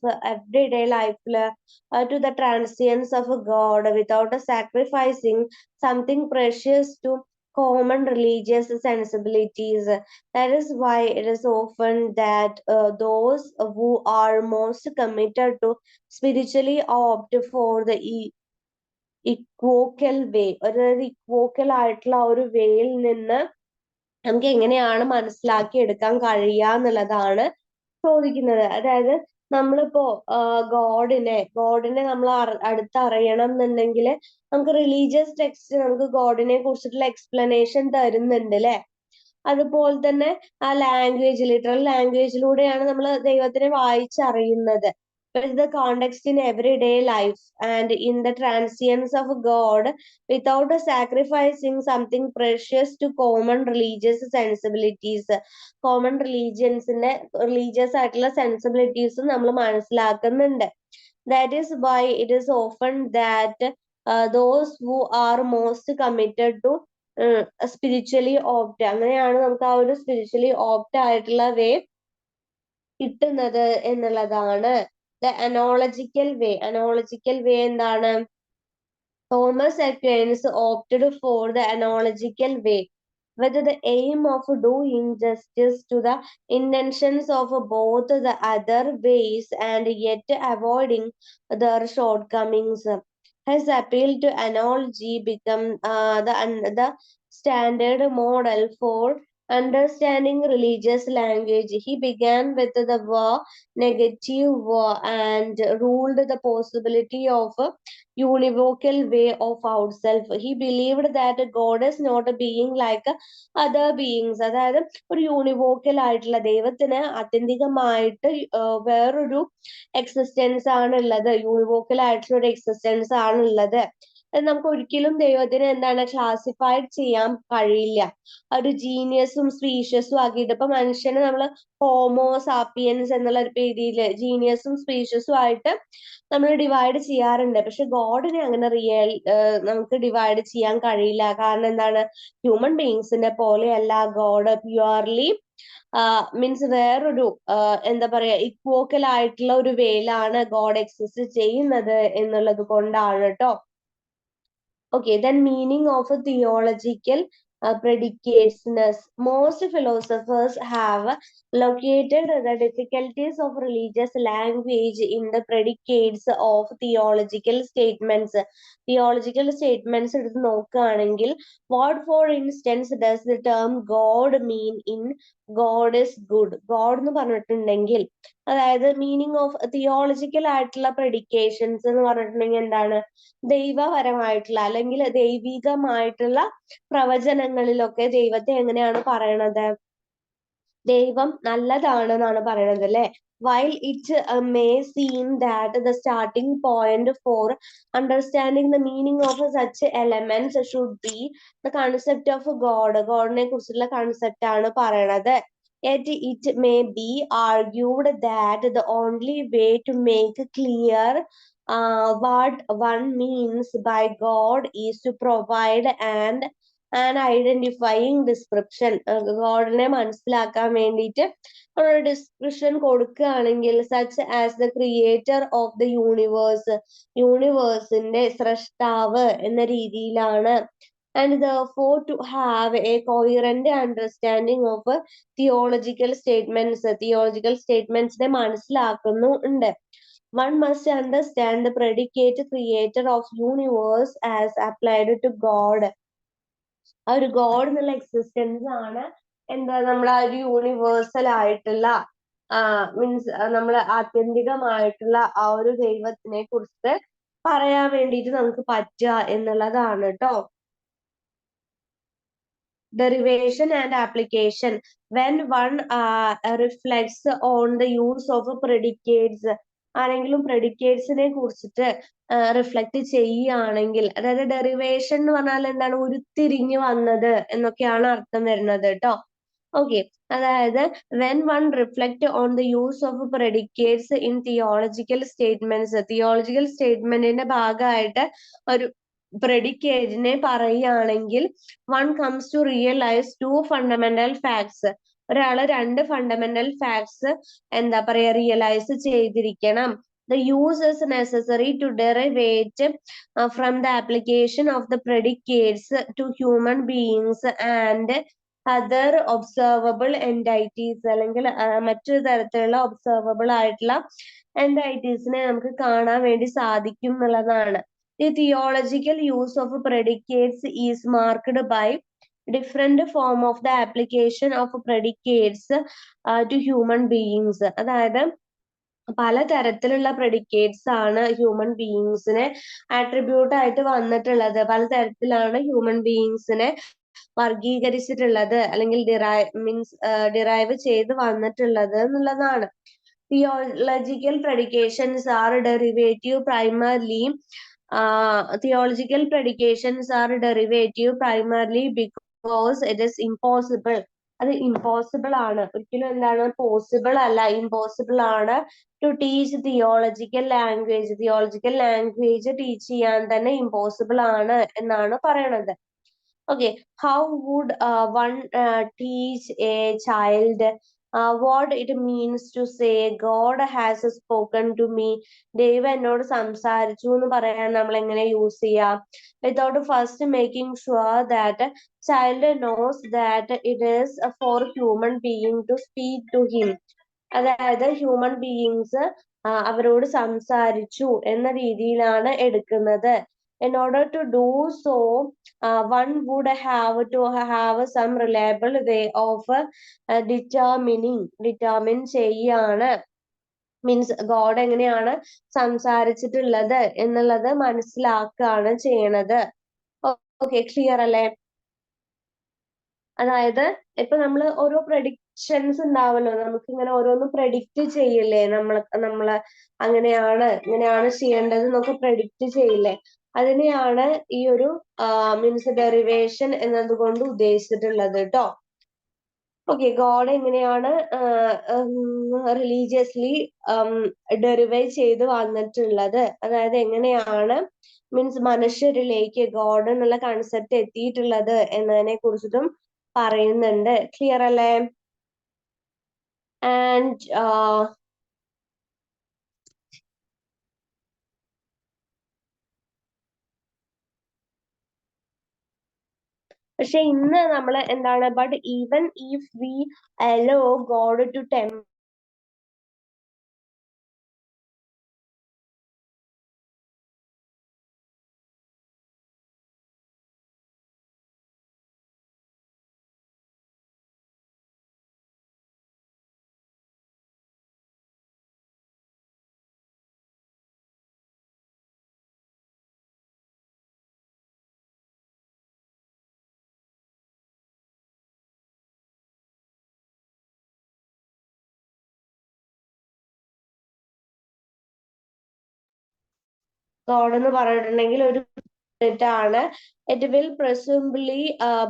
to the transience of God without sacrificing something precious to common religious sensibilities. That is why it is often that those who are most committed to spiritually opt for the ഇക്വോക്കൽ വേ, അതായത് ഇക്വോക്കൽ ആയിട്ടുള്ള ഒരു വേയിൽ നിന്ന് നമുക്ക് എങ്ങനെയാണ് മനസ്സിലാക്കി എടുക്കാൻ കഴിയുക എന്നുള്ളതാണ് ചോദിക്കുന്നത്. അതായത് നമ്മളിപ്പോ ഗോഡിനെ നമ്മൾ അടുത്തറിയണം എന്നുണ്ടെങ്കിൽ നമുക്ക് റിലീജിയസ് ടെക്സ്റ്റ് നമുക്ക് ഗോഡിനെ കുറിച്ചിട്ടുള്ള എക്സ്പ്ലനേഷൻ തരുന്നുണ്ട് അല്ലെ. അതുപോലെ തന്നെ ആ ലാംഗ്വേജ്, ലിറ്ററൽ ലാംഗ്വേജിലൂടെയാണ് നമ്മൾ ദൈവത്തിനെ വായിച്ചറിയുന്നത്. With the context in everyday life and in the transience of God without sacrificing something precious to common religious sensibilities. Common religious ആയിട്ടുള്ള സെൻസിബിലിറ്റീസ് നമ്മൾ മനസ്സിലാക്കുന്നുണ്ട്. That is why it is often that those who are most committed to spiritually opt, അങ്ങനെയാണ് നമുക്ക് ആ ഒരു spiritually opt ആയിട്ടുള്ള വേ കിട്ടുന്നത് എന്നുള്ളതാണ്. The analogical way എന്താണ്? Thomas Aquinas opted for the analogical way with the aim of doing justice to the intentions of both the other ways and yet avoiding their shortcomings. His appeal to analogy became the standard model for understanding religious language. He began with the negative and ruled the possibility of a univocal way of ourself. He believed that God is not a being like other beings. അതായത് ഒരു univocal ആയിട്ടുള്ള ദൈവത്തിന് ആത്യന്തികമായിട്ട് വേറൊരു existence ആണുള്ളത്, univocal ആയിട്ടുള്ള ഒരു existence ആണുള്ളത്. നമുക്ക് ഒരിക്കലും ദൈവത്തിനെ എന്താണ് ക്ലാസിഫൈഡ് ചെയ്യാൻ കഴിയില്ല. ഒരു ജീനിയസും സ്പീഷ്യസും ആക്കിയിട്ട് ഇപ്പൊ മനുഷ്യനെ നമ്മൾ ഹോമോ സാപ്പിയൻസ് എന്നുള്ള ഒരു രീതിയില് ജീനിയസും സ്പീഷ്യസും ആയിട്ട് നമ്മൾ ഡിവൈഡ് ചെയ്യാറുണ്ട്. പക്ഷെ ഗോഡിനെ അങ്ങനെ നമുക്ക് ഡിവൈഡ് ചെയ്യാൻ കഴിയില്ല. കാരണം എന്താണ്? ഹ്യൂമൻ ബീങ്സിനെ പോലെയല്ല ഗോഡ് പ്യുവർലി മീൻസ് വേറൊരു എന്താ പറയാ ഇക്വോക്കൽ ആയിട്ടുള്ള ഒരു വേയിലാണ് ഗോഡ് എക്സിസ്റ്റ് ചെയ്യുന്നത് എന്നുള്ളത് കൊണ്ടാണ് ട്ടോ. Okay, then meaning of a theological predicatedness. Most philosophers have located the difficulties of religious language in the predicates of theological statements. Theological statements എടുത്ത് നോക്കുകയാണെങ്കിൽ, what for instance does the term God mean in God is good? God എന്ന് പറഞ്ഞിട്ടുണ്ടെങ്കിൽ, അതായത് meaning of theological ആയിട്ടുള്ള പ്രെഡിക്കേഷൻസ് എന്ന് പറഞ്ഞിട്ടുണ്ടെങ്കിൽ എന്താണ്? ദൈവപരമായിട്ടുള്ള അല്ലെങ്കിൽ ദൈവികമായിട്ടുള്ള പ്രവചനങ്ങളിലൊക്കെ ദൈവത്തെ എങ്ങനെയാണ് പറയണത്? ദൈവം നല്ലതാണെന്നാണ് പറയണത് അല്ലെ. While it may seem that the starting point for understanding the meaning of such elements should be the concept of God, ഗോഡിനെ കുറിച്ചുള്ള കൺസെപ്റ്റ് ആണ് പറയണത്. Yet it may be argued that the only way to make clear what one means by God is to provide an and identifying description. ഗോഡിനെ മനസ്സിലാക്കാൻ വേണ്ടിയിട്ട് ഒരു description കൊടുക്കുകയാണെങ്കിൽ such as the creator of the universe, യൂണിവേഴ്സിന്റെ സൃഷ്ടാവ് എന്ന രീതിയിലാണ്. And therefore to have a coherent understanding of theological statements, theological statements നെ മനസ്സിലാക്കുന്നുണ്ട്. One must understand the predicate creator of universe as applied to God. ആ ഒരു God എന്നുള്ള existence ആണ് എന്താ നമ്മൾ ആ ഒരു യൂണിവേഴ്സൽ ആയിട്ടുള്ള മീൻസ് നമ്മൾ ആത്യന്തികമായിട്ടുള്ള ആ ഒരു ദൈവത്തിനെ കുറിച്ച് പറയാൻ വേണ്ടിയിട്ട് നമുക്ക് പറ്റുക എന്നുള്ളതാണ് കേട്ടോ. Derivation and application. When one reflects on the use of predicates, ആരെങ്കിലും predicates-നെ കുറിച്ചിട്ട് റിഫ്ലക്ട് ചെയ്യുകയാണെങ്കിൽ, അതായത് ഡെറിവേഷൻ എന്ന് പറഞ്ഞാൽ എന്താണ്, ഉരുത്തിരിഞ്ഞു വന്നത് എന്നൊക്കെയാണ് അർത്ഥം വരുന്നത് കേട്ടോ. ഓക്കെ, അതായത് when one reflect on the use of predicates in theological statements, theological statement-ന്റെ ഭാഗമായിട്ട് ഒരു predicate-നെ പറയുകയാണെങ്കിൽ one comes to realize two fundamental facts. ഒരാള് രണ്ട് ഫണ്ടമെന്റൽ ഫാക്ട്സ് എന്താ പറയാ റിയലൈസ് ചെയ്തിരിക്കണം. The use is necessary to derivate from the application of the predicates to human beings and other observable entities, അല്ലെങ്കിൽ മറ്റൊരു തരത്തിലുള്ള ഒബ്സർവബിൾ ആയിട്ടുള്ള എൻറ്റൈറ്റീസിനെ നമുക്ക് കാണാൻ വേണ്ടി സാധിക്കും എന്നുള്ളതാണ്. The theological use of predicates is marked by different form of the application of predicates to human beings. അതായത് പലതരത്തിലുള്ള predicates ആണ് ഹ്യൂമൻ ബീയിങ്സിനെ ആട്രിബ്യൂട്ട് ആയിട്ട് വന്നിട്ടുള്ളത്. പലതരത്തിലാണ് ഹ്യൂമൻ ബീയിങ്സിനെ വർഗീകരിച്ചിട്ടുള്ളത് അല്ലെങ്കിൽ ഡിറൈവ് ചെയ്ത് വന്നിട്ടുള്ളത് എന്നുള്ളതാണ്. Theological predications are derivative primarily because it is impossible. അത് impossible ആണ്, ഒരിക്കലും എന്താണ് പോസിബിൾ അല്ല, impossible ആണ് to teach theological language. Theological language teach ചെയ്യാൻ തന്നെ impossible ആണ് എന്നാണ് പറയണത്. Okay, how would one teach a child what it means to say God has spoken to me? ദൈവം എന്നോട് സംസാരിച്ചു എന്ന് പറയാൻ നമ്മൾ എങ്ങനെ യൂസ് ചെയ്യാം? Without first making sure that child knows that it is for human being to speak to him. അതായത് human beings അവരോട് സംസാരിച്ചു എന്ന രീതിയിലാണ് എടുക്കുന്നത്. In order to do so, one would have to have some reliable way of determine ചെയ്യാണ്, means God എങ്ങനെയാണ് സംസാരിച്ചിട്ടുള്ളത് എന്നുള്ളത് മനസ്സിലാക്കുകയാണ് ചെയ്യണത്. ഓക്കെ, ക്ലിയർ അല്ലേ? അതായത് ഇപ്പൊ നമ്മൾ ഓരോ പ്രഡിക്ഷൻസ് ഉണ്ടാവല്ലോ, നമുക്ക് ഇങ്ങനെ ഓരോന്ന് പ്രഡിക്റ്റ് ചെയ്യില്ലേ, നമ്മള് ഇങ്ങനെയാണ് ചെയ്യേണ്ടത് എന്നൊക്കെ പ്രഡിക്റ്റ് ചെയ്യില്ലേ, അതിനെയാണ് ഈ ഒരു മീൻസ് ഡെറിവേഷൻ എന്നതുകൊണ്ട് ഉദ്ദേശിച്ചിട്ടുള്ളത് കേട്ടോ. ഓക്കെ, ഗോഡ് എങ്ങനെയാണ് റിലീജിയസ്ലി ഡെറിവൈവ് ചെയ്ത് വന്നിട്ടുള്ളത്, അതായത് എങ്ങനെയാണ് മീൻസ് മനുഷ്യരിലേക്ക് ഗോഡ് എന്നുള്ള കൺസെപ്റ്റ് എത്തിയിട്ടുള്ളത് എന്നതിനെ കുറിച്ചിട്ടും പറയുന്നുണ്ട്. ക്ലിയർ അല്ലേ? ആൻഡ് പക്ഷെ ഇന്ന് നമ്മൾ എന്താണ്, but even if we allow God to God എന്ന് പറഞ്ഞിട്ടുണ്ടെങ്കിൽ ഒരു ആണ്. It will presumably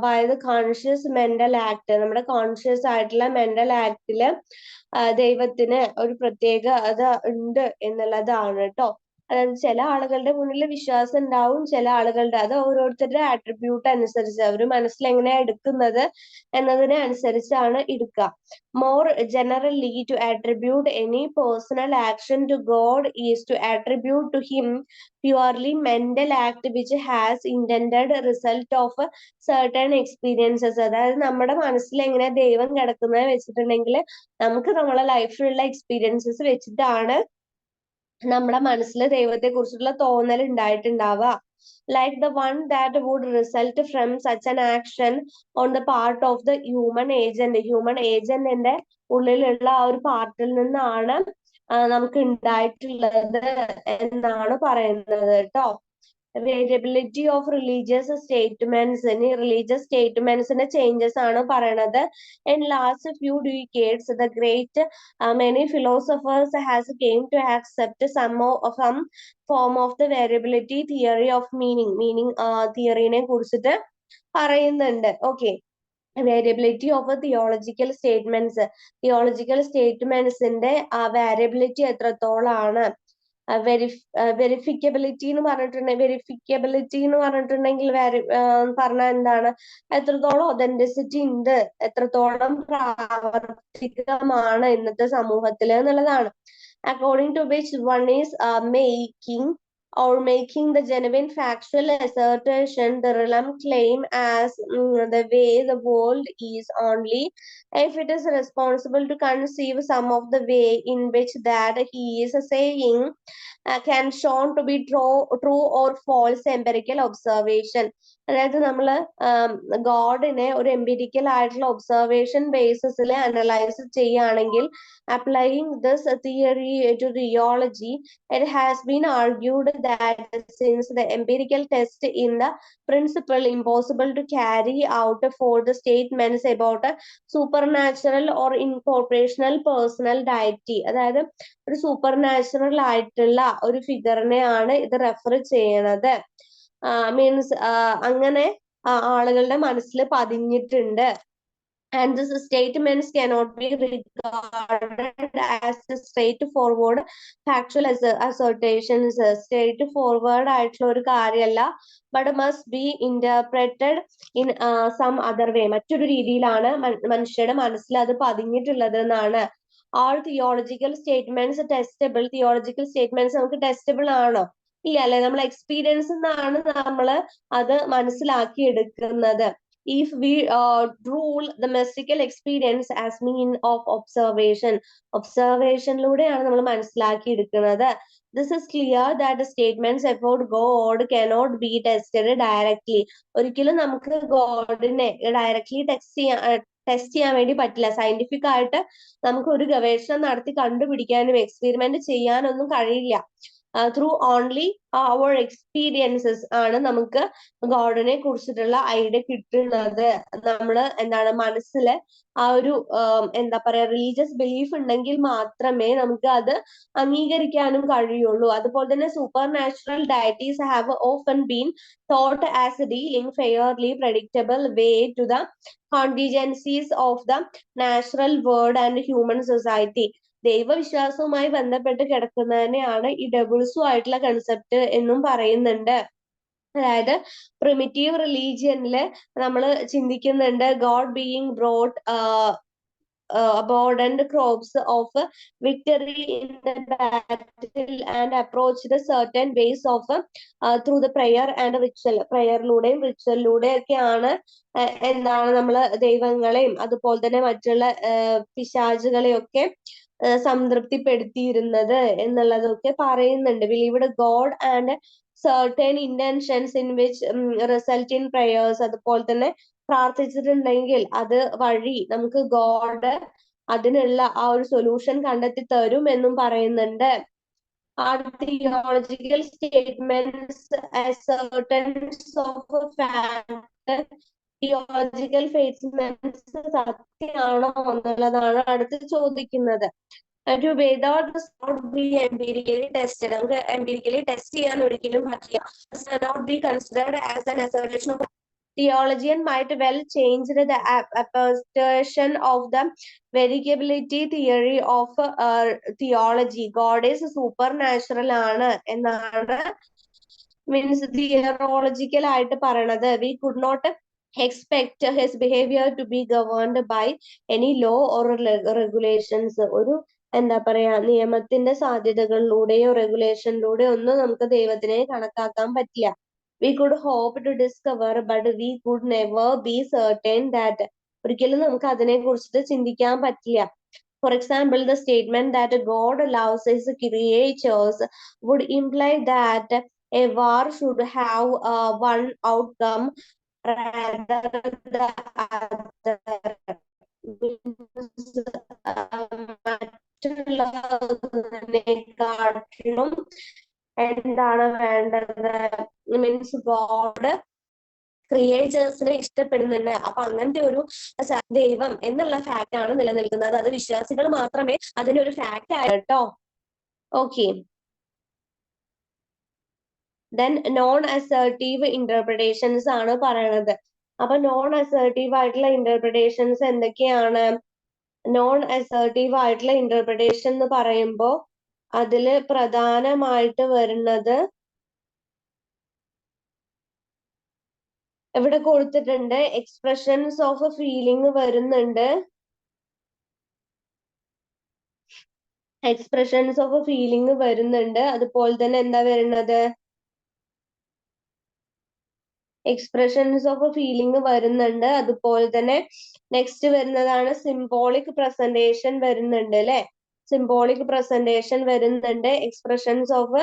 by the conscious mental act. നമ്മുടെ കോൺഷ്യസ് ആയിട്ടുള്ള മെന്റൽ ആക്ടില് ദൈവത്തിന് ഒരു പ്രത്യേകത ഉണ്ട് എന്നുള്ളതാണ് കേട്ടോ. അതായത് ചില ആളുകളുടെ മുന്നിൽ വിശ്വാസം ഉണ്ടാവും, ചില ആളുകളുടെ, അത് ഓരോരുത്തരുടെ ആട്രിബ്യൂട്ട് അനുസരിച്ച് അവർ മനസ്സിൽ എങ്ങനെയാ എടുക്കുന്നത് എന്നതിനെ അനുസരിച്ചാണ് എടുക്കുക. More generally to attribute any personal action to God is to attribute to him purely mental act which has intended result of certain experiences. അതായത് നമ്മുടെ മനസ്സിൽ എങ്ങനെ ദൈവം കിടക്കുന്നത് വെച്ചിട്ടുണ്ടെങ്കിൽ നമുക്ക് നമ്മളെ ലൈഫിലുള്ള എക്സ്പീരിയൻസസ് വെച്ചിട്ടാണ് നമ്മുടെ മനസ്സിൽ ദൈവത്തെ കുറിച്ചുള്ള തോന്നൽ ഉണ്ടായിട്ടുണ്ടാവുക. Like the one that would result from such an action on the part of the human agent. Human ഏജന്റിന്റെ ഉള്ളിലുള്ള ആ ഒരു പാർട്ടിൽ നിന്നാണ് നമുക്ക് ഉണ്ടായിട്ടുള്ളത് എന്നാണ് പറയുന്നത് കേട്ടോ. വേരിയബിലിറ്റി ഓഫ് റിലീജിയസ് സ്റ്റേറ്റ്മെന്റ്സ്, ഇനി റിലീജിയസ് സ്റ്റേറ്റ്മെന്റ്സിന്റെ ചേഞ്ചസ് ആണ് പറയണത്. In last few decades the great many philosophers has came to accept some form of the variability theory of meaning. meaning തിയറിനെ കുറിച്ചിട്ട് പറയുന്നുണ്ട്. Okay, variability of theological statements, theological സ്റ്റേറ്റ്മെന്റ്സിന്റെ variability എത്രത്തോളാണ്. Verifiability എന്ന് പറഞ്ഞിട്ടുണ്ടെങ്കിൽ പറഞ്ഞാൽ എന്താണ്, എത്രത്തോളം ഒതന്റിസിറ്റി ഉണ്ട്, എത്രത്തോളം പ്രാവർത്തികമാണ് ഇന്നത്തെ സമൂഹത്തിൽ എന്നുള്ളതാണ്. According to which one is making the genuine factual assertion the realm claim as the way the world is only if it is responsible to conceive some of the way in which that he is saying can shown to be true or false empirical observation. അതായത് നമ്മള് ഗോഡിനെ ഒരു empirical ആയിട്ടുള്ള observation ബേസിസിൽ analyse ചെയ്യുകയാണെങ്കിൽ applying this theory to theology, it has been argued that since the empirical test in the principle impossible to carry out for the statements about a supernatural or incorporational personal deity, അതായത് ഒരു super natural ആയിട്ടുള്ള ഒരു ഫിഗറിനെയാണ് ഇത് refer ചെയ്യണത്. Means അങ്ങനെ ആളുകളുടെ മനസ്സിൽ പതിഞ്ഞിട്ടുണ്ട്. And these statements cannot be regarded as straightforward factual assertions. Straightforward ആയിട്ടുള്ള ഒരു കാര്യമല്ല, but must be interpreted in some other way. മറ്റൊരു രീതിയിലാണ് മനുഷ്യരുടെ മനസ്സിൽ അത് പതിഞ്ഞിട്ടുള്ളത് എന്നാണ്. All theological statements testable. Theological statements നമുക്ക് ടെസ്റ്റബിൾ ആണോ? ഇല്ല അല്ലെ, നമ്മൾ എക്സ്പീരിയൻസ് നിന്നാണ് നമ്മൾ അത് മനസ്സിലാക്കി എടുക്കുന്നത്. If we rule the mystical experience as mean of observation, ഒബ്സർവേഷനിലൂടെയാണ് നമ്മൾ മനസ്സിലാക്കി എടുക്കുന്നത്. This is clear that the statements about God cannot be tested directly. ഒരിക്കലും നമുക്ക് ഗോഡിനെ ഡയറക്ട്ലി ടെസ്റ്റ് ചെയ്യാൻ വേണ്ടി പറ്റില്ല. സയന്റിഫിക് ആയിട്ട് നമുക്ക് ഒരു ഗവേഷണം നടത്തി കണ്ടുപിടിക്കാനും എക്സ്പെരിമെന്റ് ചെയ്യാനൊന്നും കഴിയില്ല. ത്രൂ ഓൺലി അവർ എക്സ്പീരിയൻസസ് ആണ് നമുക്ക് ഗോഡിനെ കുറിച്ചിട്ടുള്ള ഐഡിയ കിട്ടുന്നത്. നമ്മള് എന്താണ് മനസ്സിൽ ആ ഒരു എന്താ പറയാ റിലീജിയസ് ബിലീഫ് ഉണ്ടെങ്കിൽ മാത്രമേ നമുക്ക് അത് അംഗീകരിക്കാനും കഴിയുള്ളൂ. അതുപോലെ തന്നെ supernatural deities have often been thought as dealing fairly predictable way to the contingencies of the natural world and human society. ദൈവവിശ്വാസവുമായി ബന്ധപ്പെട്ട് കിടക്കുന്നതിനെയാണ് ഈ ഡബിൾസും ആയിട്ടുള്ള കൺസെപ്റ്റ് എന്നും പറയുന്നുണ്ട്. അതായത് പ്രിമിറ്റീവ് റിലീജിയനില് നമ്മൾ ചിന്തിക്കുന്നുണ്ട് God being brought abundant crops of victory in the battle and approach the certain ways of through the prayer and ritual. പ്രയറിലൂടെയും റിച്വലിലൂടെയും ഒക്കെയാണ് എന്താണ് നമ്മൾ ദൈവങ്ങളെയും അതുപോലെ തന്നെ മറ്റുള്ള പിശാചുകളെയൊക്കെ സംതൃപ്തിപ്പെടുത്തിയിരുന്നത് എന്നുള്ളതൊക്കെ പറയുന്നുണ്ട്. Believed God and certain intentions in which result in prayers. അതുപോലെ തന്നെ പ്രാർത്ഥിച്ചിട്ടുണ്ടെങ്കിൽ അത് വഴി നമുക്ക് ഗോഡ് അതിനുള്ള ആ ഒരു സൊല്യൂഷൻ കണ്ടെത്തി തരും എന്നും പറയുന്നുണ്ട്. Are theological statements assertions of fact? Theological statements സത്യമാണോ എന്നുള്ളതാണ് അടുത്ത് ചോദിക്കുന്നത്. To whether this not be empirically tested, നമുക്ക് empirically ടെസ്റ്റ് ചെയ്യാൻ ഒരിക്കലും പറ്റില്ല. This cannot be considered as an assertion of Theologian might well change the assertion of the variability theory of theology. God is supernatural ആണ് എന്നാണ് means തിയറോളജിക്കൽ ആയിട്ട് പറയണത്. We could not expect his behavior to be governed by any law or regulations. ഒരു എന്താ പറയാ നിയമത്തിന്റെ സാധ്യതകളിലൂടെയോ റെഗുലേഷനിലൂടെയോ ഒന്നും നമുക്ക് ദൈവത്തിനെ കണക്കാക്കാൻ പറ്റില്ല. We could hope to discover, but we could never be certain that. ഒരിക്കലും നമുക്ക് അതിനെ കുറിച്ചിട്ട് ചിന്തിക്കാൻ പറ്റില്ല. For example, the statement that God loves his creatures would imply that a war should have one outcome rather the other. മറ്റുള്ളതിനെക്കാട്ടിലും എന്താണ് വേണ്ടത്? Means God ക്രിയേച്ചേഴ്സിനെ ഇഷ്ടപ്പെടുന്നുണ്ട്. അപ്പൊ അങ്ങനത്തെ ഒരു ദൈവം എന്നുള്ള ഫാക്ട് ആണ് നിലനിൽക്കുന്നത്. അത് വിശ്വാസികൾ മാത്രമേ അതിനൊരു ഫാക്ട് ആയിട്ടോ. Okay, then non assertive interpretations ആണ് പറയണത്. അപ്പൊ നോൺ അസേർട്ടീവ് ആയിട്ടുള്ള ഇന്റർപ്രിട്ടേഷൻസ് എന്തൊക്കെയാണ്? നോൺ അസേർട്ടീവ് ആയിട്ടുള്ള ഇന്റർപ്രിട്ടേഷൻ എന്ന് പറയുമ്പോൾ അതില് പ്രധാനമായിട്ട് വരുന്നത് ഇവിടെ കൊടുത്തിട്ടുണ്ട്. എക്സ്പ്രഷൻസ് ഓഫ് ഫീലിംഗ് വരുന്നുണ്ട്. എക്സ്പ്രഷൻസ് ഓഫ് ഫീലിംഗ് വരുന്നുണ്ട്. അതുപോലെ തന്നെ എന്താ വരുന്നത്? എക്സ്പ്രഷൻസ് ഓഫ് ഫീലിംഗ് വരുന്നുണ്ട്. അതുപോലെ തന്നെ നെക്സ്റ്റ് വരുന്നതാണ് സിംബോളിക് പ്രസന്റേഷൻ വരുന്നുണ്ട് അല്ലെ. സിംബോളിക് പ്രസന്റേഷൻ വരുന്നുണ്ട്. എക്സ്പ്രഷൻസ് ഓഫ്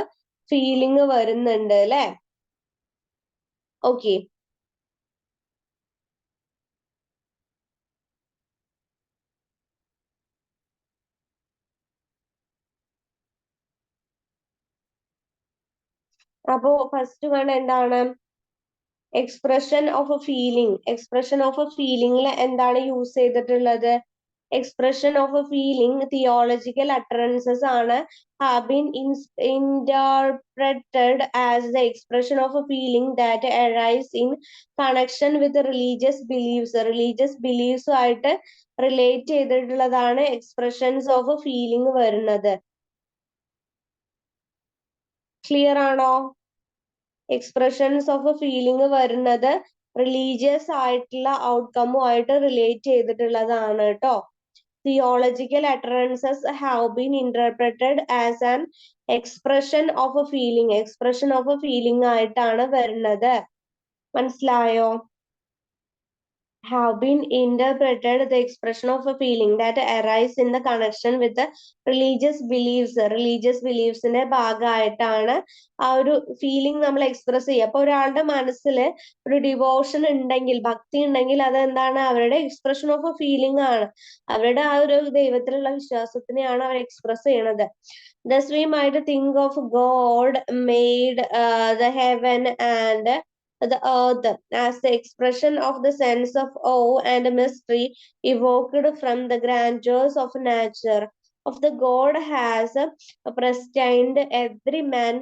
ഫീലിംഗ് വരുന്നുണ്ട് അല്ലെ. ഓക്കെ, അപ്പോ ഫസ്റ്റ് വൺ എന്താണ്? Expression of feeling. Expression of ഫീലിംഗിൽ എന്താണ് യൂസ് ചെയ്തിട്ടുള്ളത്? Expression of feeling theological utterances ആണ്. have been interpreted as the expression of a feeling that arise in connection with religious beliefs. religious beliefs ആയിട്ട് relate ചെയ്തിട്ടുള്ളതാണ് expressions of feeling വരുന്നത്. Clear ആണോ? Expressions of feeling വരുന്നത് religious ആയിട്ടുള്ള ഔട്ട്കമ്മുമായിട്ട് relate ചെയ്തിട്ടുള്ളതാണ് കേട്ടോ. Theological utterances have been interpreted as an expression of a feeling. Expression of A feeling ആയിട്ടാണ് വരുന്നത്. മനസ്സിലായോ? have been interpreted the expression of a feeling that arise in the connection with the religious beliefs. religious beliefs ന്റെ ഭാഗമായിട്ടാണ് ആ ഒരു feeling നമ്മൾ express ചെയ്യുക. അപ്പൊ ഒരാളുടെ മനസ്സിൽ ഒരു ഡിവോഷൻ ഉണ്ടെങ്കിൽ, ഭക്തി ഉണ്ടെങ്കിൽ അത് എന്താണ്? അവരുടെ എക്സ്പ്രഷൻ ഓഫ് എ ഫീലിംഗ് ആണ്. അവരുടെ ആ ഒരു ദൈവത്തിലുള്ള വിശ്വാസത്തിനെയാണ് അവർ എക്സ്പ്രസ് ചെയ്യണത്. Thus we might think of God made the heaven and the earth as the expression of the sense of awe and mystery evoked from the grandeurs of nature. Of the God has predestined every man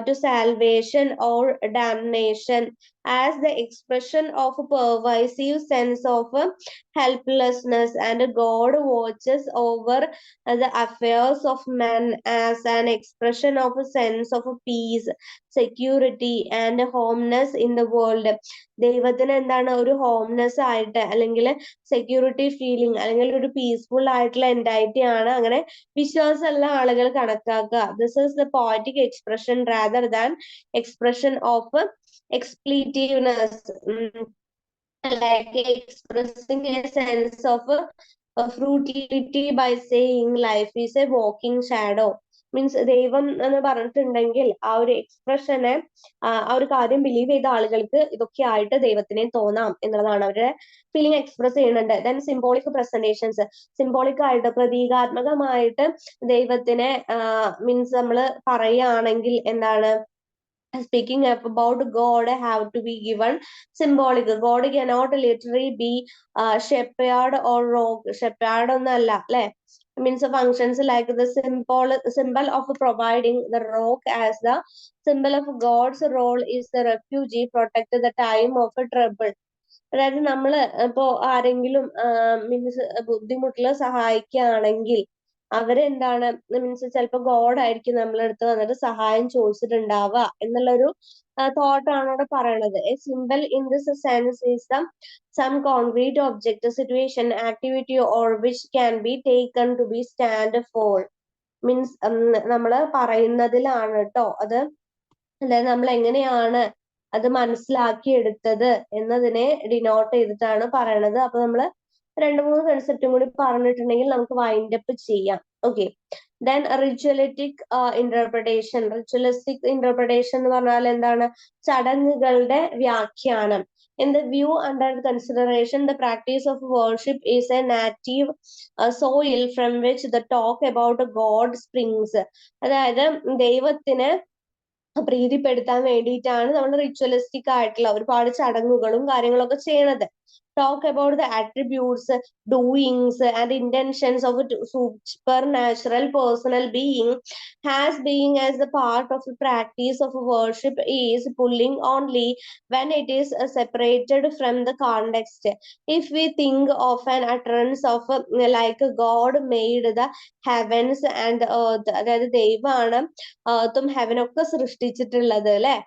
to salvation or damnation as the expression of a pervasive sense of helplessness, and God watches over the affairs of man as an expression of a sense of peace, security and homeness in the world. ദൈവത്തിന് എന്താണ്? ഒരു ഹോംനെസ് ആയിട്ട് അല്ലെങ്കിൽ security feeling അല്ലെങ്കിൽ ഒരു peaceful ആയിട്ടുള്ള എൻറ്റൈറ്റി ആണ് അങ്ങനെ വിശ്വാസമുള്ള ആളുകൾ കണക്കാക്കുക. This is the poetic expression rather than expression of expletiveness, like expressing a sense of fruitility by saying life is a walking shadow. Means ദൈവം എന്ന് പറഞ്ഞിട്ടുണ്ടെങ്കിൽ ആ ഒരു എക്സ്പ്രഷനെ ആ ഒരു കാര്യം ബിലീവ് ചെയ്ത ആളുകൾക്ക് ഇതൊക്കെ ആയിട്ട് ദൈവത്തിനെ തോന്നാം എന്നുള്ളതാണ്. അവരുടെ ഫീലിംഗ് എക്സ്പ്രസ് ചെയ്യുന്നുണ്ട്. Then symbolic presentations. സിംബോളിക് ആയിട്ട് പ്രതീകാത്മകമായിട്ട് ദൈവത്തിനെ മീൻസ് നമ്മൾ പറയുകയാണെങ്കിൽ എന്താണ്? speaking about God have to be given symbolic. God cannot literally be shepherd or rock. Shepherd ഒന്നല്ല അല്ലെ, means functions like the symbol of providing the rock as the symbol of God's role is the refugee protect the time of a trouble. അതായത് നമ്മള് ഇപ്പോ ആരെങ്കിലും means ബുദ്ധിമുട്ടില് സഹായിക്കുകയാണെങ്കിൽ അവരെന്താണ് means ചിലപ്പോ God ആയിരിക്കും നമ്മളെ അടുത്ത് വന്നിട്ട് സഹായം ചോദിച്ചിട്ടുണ്ടാവുക എന്നുള്ളൊരു തോട്ടാണ് അവിടെ പറയണത്. A simple in this sense is the some concrete object situation activity or which can be taken to be stand for. Means നമ്മള് പറയുന്നതിലാണ് കേട്ടോ അത്, അതായത് നമ്മൾ എങ്ങനെയാണ് അത് മനസ്സിലാക്കിയെടുത്തത് എന്നതിനെ ഡിനോട്ട് ചെയ്തിട്ടാണ് പറയണത്. അപ്പൊ നമ്മള് രണ്ട് മൂന്ന് കൺസെപ്റ്റും കൂടി പറഞ്ഞിട്ടുണ്ടെങ്കിൽ നമുക്ക് വൈൻഡ് അപ്പ് ചെയ്യാം. Okay, then ritualistic interpretation. Ritualistic interpretation എന്ന് പറഞ്ഞാൽ എന്താണ്? ചടങ്ങുകളുടെ വ്യാഖ്യാനം. In the view under consideration, the practice of worship is a native soil from which the talk about God springs. അതായത് ദൈവത്തിന് പ്രീതിപ്പെടുത്താൻ വേണ്ടിയിട്ടാണ് നമ്മൾ റിച്വലിസ്റ്റിക് ആയിട്ടുള്ള ഒരുപാട് ചടങ്ങുകളും കാര്യങ്ങളൊക്കെ ചെയ്യണത്. Talk about the attributes, doings and intentions of super natural personal being has being as a part of the practice of worship is pulling only when it is separated from the context. If we think of an utterance of like God made the heavens and the earth, അതായത് ദൈവമാണ് earthും heaven ഒക്കെ സൃഷ്ടിച്ചിട്ടുള്ളത് അല്ലെ.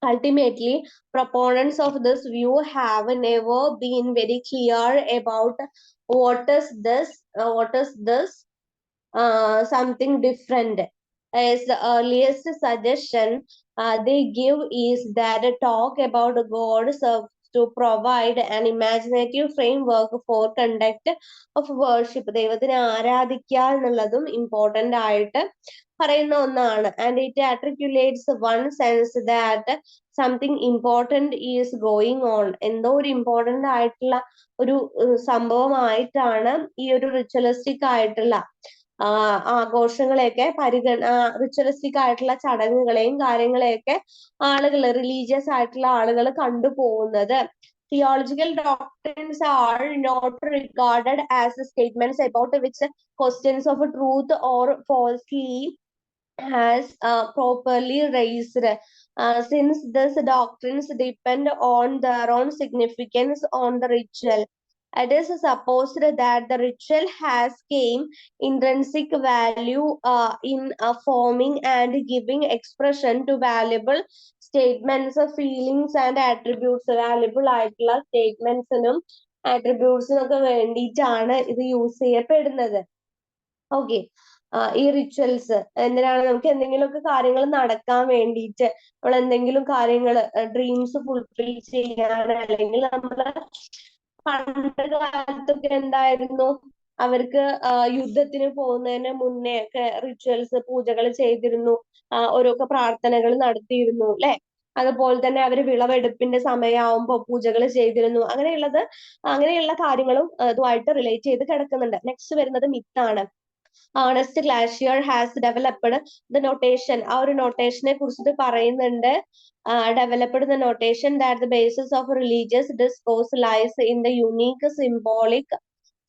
Ultimately, proponents of this view have never been very clear about what is this something different. As the earliest suggestion they give is that a talk about God serves to provide an imaginative framework for conduct of worship. ദൈവത്തിനെ ആരാധിക്കുക എന്നുള്ളതും important ആയിട്ട് പറയുന്ന ഒന്നാണ്. And it articulates one sense that something important is going on. എന്തോ ഒരു important ആയിട്ടുള്ള ഒരു സംഭവമായിട്ടാണ് ഈ ഒരു റിച്വലിസ്റ്റിക് ആയിട്ടുള്ള ആഘോഷങ്ങളെയൊക്കെ റിച്വലിസ്റ്റിക് ആയിട്ടുള്ള ചടങ്ങുകളെയും കാര്യങ്ങളെയൊക്കെ ആളുകൾ, റിലീജിയസ് ആയിട്ടുള്ള ആളുകൾ കണ്ടുപോകുന്നത്. Theological doctrines are not regarded as statements about which questions of truth or falsely has properly raised. Since these doctrines depend on their own significance on the ritual, it is supposed that the ritual has came intrinsic value in forming and giving expression to valuable statements, feelings and attributes. Valuable ആയിട്ടുള്ള സ്റ്റേറ്റ്മെന്റ്സിനും ആട്രിബ്യൂട്ട്സിനും ഒക്കെ വേണ്ടിയിട്ടാണ് ഇത് use ചെയ്യപ്പെടുന്നത്. Okay, ഈ rituals എന്തിനാണ്? നമുക്ക് എന്തെങ്കിലുമൊക്കെ കാര്യങ്ങൾ നടക്കാൻ വേണ്ടിയിട്ട്, നമ്മൾ എന്തെങ്കിലും കാര്യങ്ങൾ ഡ്രീംസ് ഫുൾഫിൽ ചെയ്യാൻ, അല്ലെങ്കിൽ നമ്മള് പണ്ട് കാലത്തൊക്കെ എന്തായിരുന്നു, അവർക്ക് യുദ്ധത്തിന് പോകുന്നതിന് മുന്നേ ഒക്കെ റിച്വൽസ്, പൂജകൾ ചെയ്തിരുന്നു, ഓരോക്കെ പ്രാർത്ഥനകൾ നടത്തിയിരുന്നു അല്ലെ. അതുപോലെ തന്നെ അവര് വിളവെടുപ്പിന്റെ സമയമാകുമ്പോൾ പൂജകൾ ചെയ്തിരുന്നു. അങ്ങനെയുള്ള കാര്യങ്ങളും ഇതുമായിട്ട് റിലേറ്റ് ചെയ്ത് കിടക്കുന്നുണ്ട്. നെക്സ്റ്റ് വരുന്നത് മിത്താണ്. Ernest Glasier has developed the notation. ആ ഒരു നൊട്ടേഷനെ കുറിച്ചിട്ട് പറയുന്നുണ്ട്. Developed the notation that the basis of religious discourse lies in the unique symbolic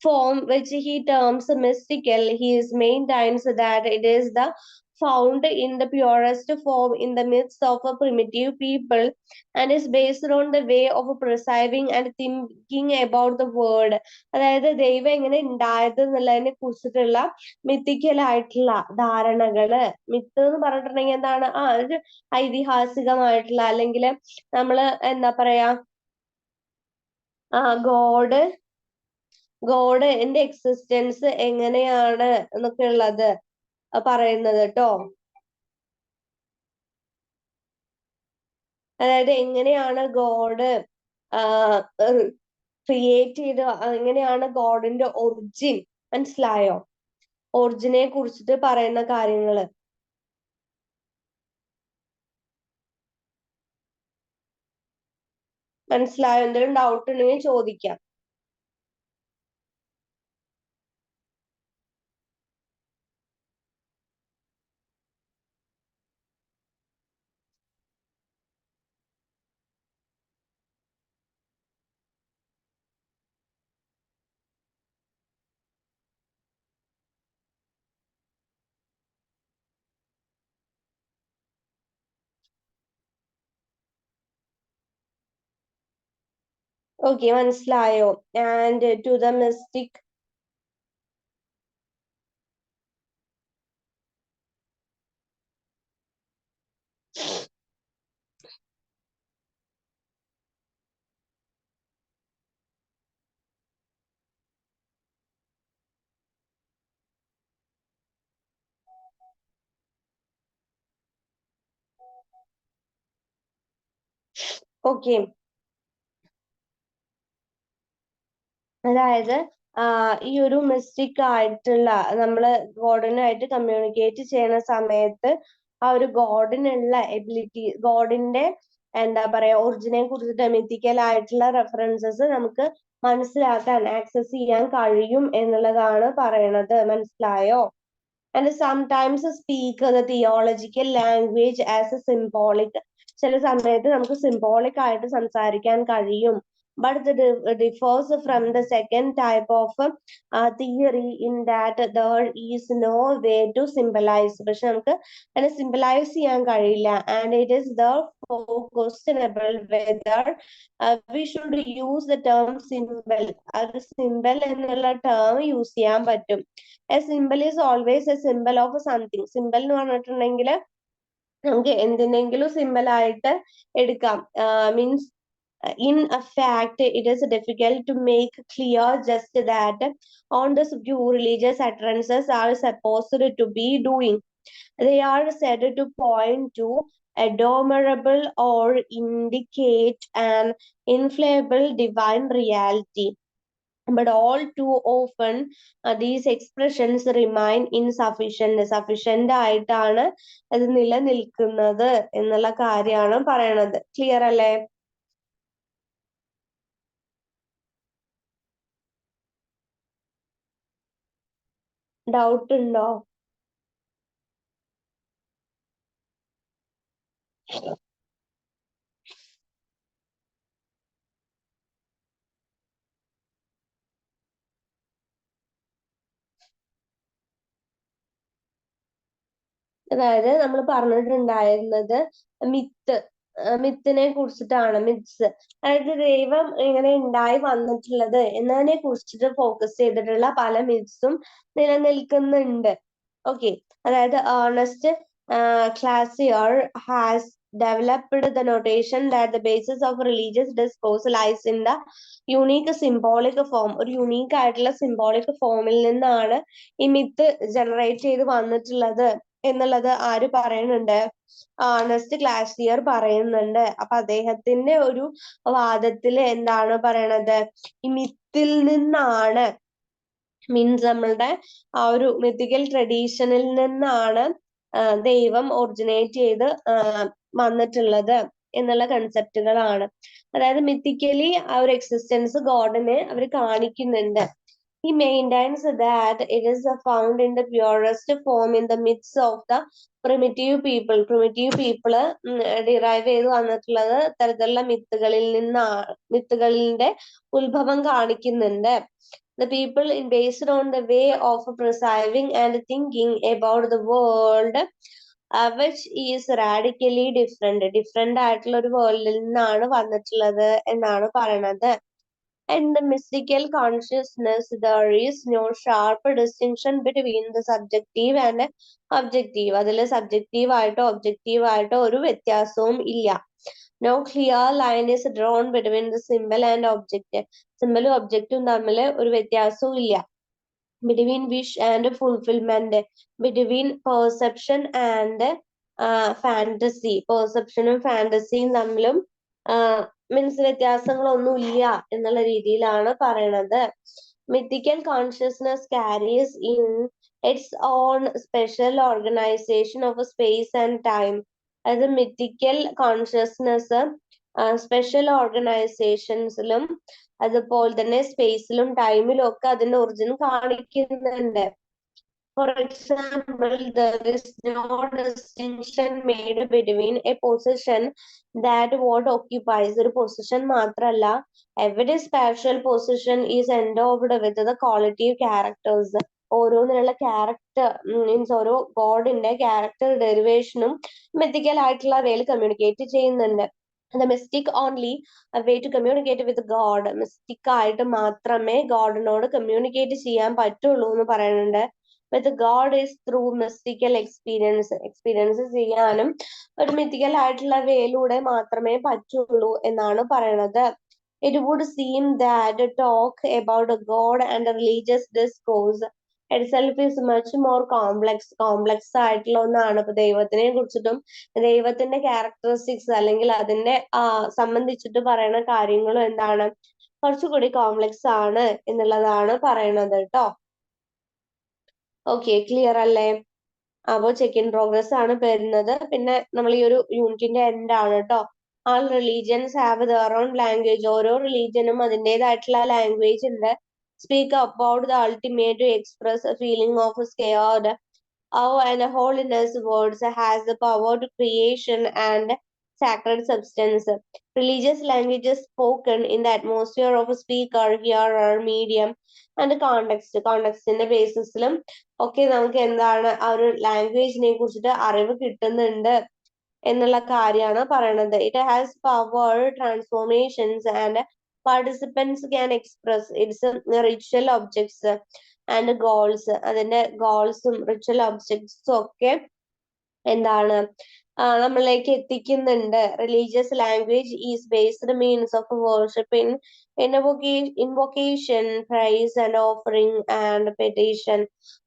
form which he terms mystical. He maintains that it is the found in the purest form in the midst of a primitive people and is based on the way of perceiving and thinking about the world. അതായത് ദൈവം എങ്ങനെ ഉണ്ടായത് എന്നുള്ളതിനെ കുറിച്ചിട്ടുള്ള mythical ആയിട്ടുള്ള ധാരണകള്. Myth എന്ന് പറഞ്ഞിട്ടുണ്ടെങ്കിൽ എന്താണ്? ഒരു ഐതിഹാസികമായിട്ടുള്ള, അല്ലെങ്കിൽ നമ്മള് എന്താ പറയാ, ഗോഡ് എന്റെ എക്സിസ്റ്റൻസ് എങ്ങനെയാണ് എന്നൊക്കെ ഉള്ളത് പറയുന്നത് കേട്ടോ. അതായത് എങ്ങനെയാണ് ഗോഡ് ക്രിയേറ്റ് ചെയ്ത്, എങ്ങനെയാണ് ഗോഡിന്റെ ഒറിജിൻ, മനസ്സിലായോ? ഒറിജിനെ കുറിച്ചിട്ട് പറയുന്ന കാര്യങ്ങള് മനസ്സിലായോ? എന്തെങ്കിലും ഡൗട്ട് ഉണ്ടെങ്കിൽ ചോദിക്കാം. ഓക്കെ, മനസ്സിലായോ? And to the mystic. Okay, അതായത് ഈ ഒരു മിസ്റ്റിക് ആയിട്ടുള്ള നമ്മള് ഗോഡിനായിട്ട് കമ്മ്യൂണിക്കേറ്റ് ചെയ്യുന്ന സമയത്ത് ആ ഒരു ഗോഡിനുള്ള എബിലിറ്റി, ഗോഡിന്റെ എന്താ പറയാ ഒറിജിനെ കുറിച്ചിട്ട് മിത്തിക്കൽ ആയിട്ടുള്ള റെഫറൻസസ് നമുക്ക് മനസ്സിലാക്കാൻ ആക്സസ് ചെയ്യാൻ കഴിയും എന്നുള്ളതാണ് പറയണത്. മനസ്സിലായോ? And sometimes speak the theological language as a symbolic. ചില സമയത്ത് നമുക്ക് symbolic ആയിട്ട് സംസാരിക്കാൻ കഴിയും. But it differs from the second type of theory in that there is no way to symbolize. പക്ഷെ നമുക്ക് അതിനെ symbolize ചെയ്യാൻ കഴിയില്ല. And it is therefore questionable whether we should use the term symbol. അത് symbol എന്നുള്ള term use ചെയ്യാൻ പറ്റും. A symbol is always a symbol of something. Symbol എന്ന് പറഞ്ഞിട്ടുണ്ടെങ്കിൽ നമുക്ക് എന്തിനെങ്കിലും സിമ്പൽ ആയിട്ട് എടുക്കാം. Means in a fact, it is difficult to make clear just that on the few religious utterances are supposed to be doing. They are said to point to a admirable or indicate an infallible divine reality. But all too often these expressions remain insufficient. Sufficient ആയിട്ടാണ് അത് നിലനിൽക്കുന്നത് എന്നുള്ള കാര്യമാണ് പറയണത്. Clear അല്ലേ? Doubt ഉണ്ടോ? അതായത് നമ്മൾ പറഞ്ഞിട്ടുണ്ടായിരുന്നത് മിത്ത്, മിത്തിനെ കുറിച്ചിട്ടാണ്. മിത്സ്, അതായത് ദൈവം എങ്ങനെ ഉണ്ടായി വന്നിട്ടുള്ളത് എന്നതിനെ കുറിച്ചിട്ട് ഫോക്കസ് ചെയ്തിട്ടുള്ള പല മിത്സും നിലനിൽക്കുന്നുണ്ട്. ഓക്കെ, അതായത് Ernest Clasier has developed the notation that the basis of religious discourse lies in the unique symbolic form. ഒരു യുണീക്ക് ആയിട്ടുള്ള symbolic ഫോമിൽ നിന്നാണ് ഈ മിത്ത് ജനറേറ്റ് ചെയ്ത് വന്നിട്ടുള്ളത് എന്നുള്ളത് ആര് പറയുന്നുണ്ട്? ഏർണസ്റ്റ് ക്ലാസിയർ പറയുന്നുണ്ട്. അപ്പൊ അദ്ദേഹത്തിന്റെ ഒരു വാദത്തില് എന്താണ് പറയണത്? ഈ മിത്തിൽ നിന്നാണ്, മീൻസ് നമ്മളുടെ ആ ഒരു മിത്തിക്കൽ ട്രഡീഷനിൽ നിന്നാണ് ദൈവം ഒറിജിനേറ്റ് ചെയ്ത് വന്നിട്ടുള്ളത് എന്നുള്ള കൺസെപ്റ്റുകളാണ്. അതായത് മിത്തിക്കലി ആ ഒരു എക്സിസ്റ്റൻസ് ഗോഡിനെ അവർ കാണിക്കുന്നുണ്ട്. He maintains that it is found in the purest form in the midst of the primitive people. Primitive people derive ചെയ്ത് വന്നിട്ടുള്ളത് തരത്തിലുള്ള മിത്തുകളിന്റെ ഉത്ഭവം കാണിക്കുന്നുണ്ട്. The people based on the way of perceiving and thinking about the world, which is radically different ആയിട്ടുള്ള ഒരു വേൾഡിൽ നിന്നാണ് വന്നിട്ടുള്ളത് എന്നാണ് പറയണത്. In the mystical consciousness, there is no sharp distinction between the subjective and objective. അതിൽ subjective ആയിട്ടോ objective ആയിട്ടോ ഒരു വ്യത്യാസവും ഇല്ല. No clear line is drawn between the symbol and object. സിമ്പലും ഒബ്ജക്റ്റും തമ്മിൽ ഒരു വ്യത്യാസവും ഇല്ല. Between wish and fulfillment, between perception and fantasy. പെർസെപ്ഷനും ഫാന്റസിയും തമ്മിലും മീൻസ് വ്യത്യാസങ്ങളൊന്നും ഇല്ല എന്നുള്ള രീതിയിലാണ് പറയണത്. Mythical consciousness carries in its own special organization of space and time. അത് മിത്തിക്കൽ കോൺഷ്യസ്നസ് സ്പെഷ്യൽ ഓർഗനൈസേഷൻസിലും അതുപോലെ തന്നെ സ്പേസിലും ടൈമിലും ഒക്കെ അതിന്റെ ഒറിജിൻ കാണിക്കുന്നുണ്ട്. For example, there is no distinction made between a possession that what occupies. ഒരു പൊസിഷൻ മാത്രമല്ല, every spatial possession is endowed with the qualitative characters. ഓരോന്നിനുള്ള ക്യാരക്ടർ മീൻസ് ഓരോ ഗോഡിന്റെ ക്യാരക്ടർ ഡെറിവേഷനും മെത്തിക്കൽ ആയിട്ടുള്ള വേയിൽ കമ്മ്യൂണിക്കേറ്റ് ചെയ്യുന്നുണ്ട്. the mystic only a way to communicate with God. Mystic ആയിട്ട് മാത്രമേ ഗോഡിനോട് കമ്മ്യൂണിക്കേറ്റ് ചെയ്യാൻ പറ്റുള്ളൂ എന്ന് പറയുന്നുണ്ട്. with God is through mystical experience ചെയ്യാനും ഒരു mythical ആയിട്ടുള്ള വേയിലൂടെ മാത്രമേ പറ്റുള്ളൂ എന്നാണ് പറയുന്നത്. It would seem that talk about God and religious discourse itself is much more complex ആയിട്ടുള്ള ഒന്നാണ്. ഇപ്പൊ ദൈവത്തിനെ കുറിച്ചിട്ടും ദൈവത്തിന്റെ ക്യാരക്ടറിസ്റ്റിക്സ് അല്ലെങ്കിൽ അതിനെ സംബന്ധിച്ചിട്ട് പറയുന്ന കാര്യങ്ങളും എന്താണ് കുറച്ചുകൂടി കോംപ്ലക്സ് ആണ് എന്നുള്ളതാണ് പറയണത് കേട്ടോ. ഓക്കെ, ക്ലിയർ അല്ലേ? അപ്പോ ചെക്ക് ഇൻ പ്രോഗ്രസ് ആണ് വരുന്നത്. പിന്നെ നമ്മൾ ഈ ഒരു യൂണിറ്റിന്റെ എൻഡ് ആണ് കേട്ടോ. All religions have their own language. ഓരോ റിലീജിയനും അതിൻ്റെതായിട്ടുള്ള ലാംഗ്വേജ് ഉണ്ട്. Speak about the ultimate to express a feeling of scared. Awe and holiness words has the power to creation and sacred substance. Religious language is spoken in the atmosphere of a speaker, hearer, medium, and context. കോണ്ടെക്സ്റ്റിന്റെ ബേസിസിലും ഒക്കെ നമുക്ക് എന്താണ് ആ ഒരു ലാംഗ്വേജിനെ കുറിച്ചിട്ട് അറിവ് കിട്ടുന്നുണ്ട് എന്നുള്ള കാര്യമാണ് പറയണത്. It has power transformations and participants can express its ritual objects and goals. അതിന്റെ ഗോൾസും റിച്വൽ ഒബ്ജക്ട്സും ഒക്കെ എന്താണ് നമ്മളിലേക്ക് എത്തിക്കുന്നുണ്ട്. Religious language is based means of worship in invocation, praise and offering and petition.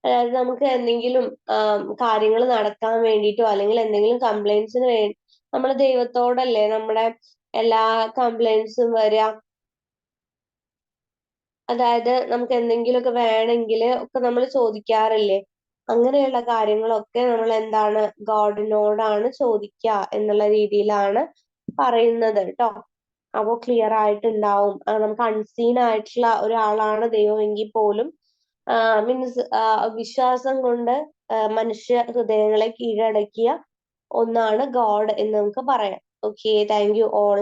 അതായത് നമുക്ക് എന്തെങ്കിലും കാര്യങ്ങൾ നടക്കാൻ വേണ്ടിയിട്ടോ അല്ലെങ്കിൽ എന്തെങ്കിലും കംപ്ലൈന്റ്സിന് വേണ്ടി നമ്മൾ ദൈവത്തോടല്ലേ നമ്മുടെ എല്ലാ കംപ്ലൈന്റ്സും വരിക. അതായത് നമുക്ക് എന്തെങ്കിലുമൊക്കെ വേണമെങ്കിൽ ഒക്കെ നമ്മൾ ചോദിക്കാറില്ലേ? അങ്ങനെയുള്ള കാര്യങ്ങളൊക്കെ നമ്മൾ എന്താണ് ഗോഡിനോടാണ് ചോദിക്കുക എന്നുള്ള രീതിയിലാണ് പറയുന്നത് കേട്ടോ. അപ്പൊ ക്ലിയർ ആയിട്ടുണ്ടാവും. നമുക്ക് അൺസീൻ ആയിട്ടുള്ള ഒരാളാണ് ദൈവമെങ്കിൽ പോലും മീൻസ് വിശ്വാസം കൊണ്ട് മനുഷ്യ ഹൃദയങ്ങളെ കീഴടക്കിയ ഒന്നാണ് ഗോഡ് എന്ന് നമുക്ക് പറയാം. Okay, thank you all.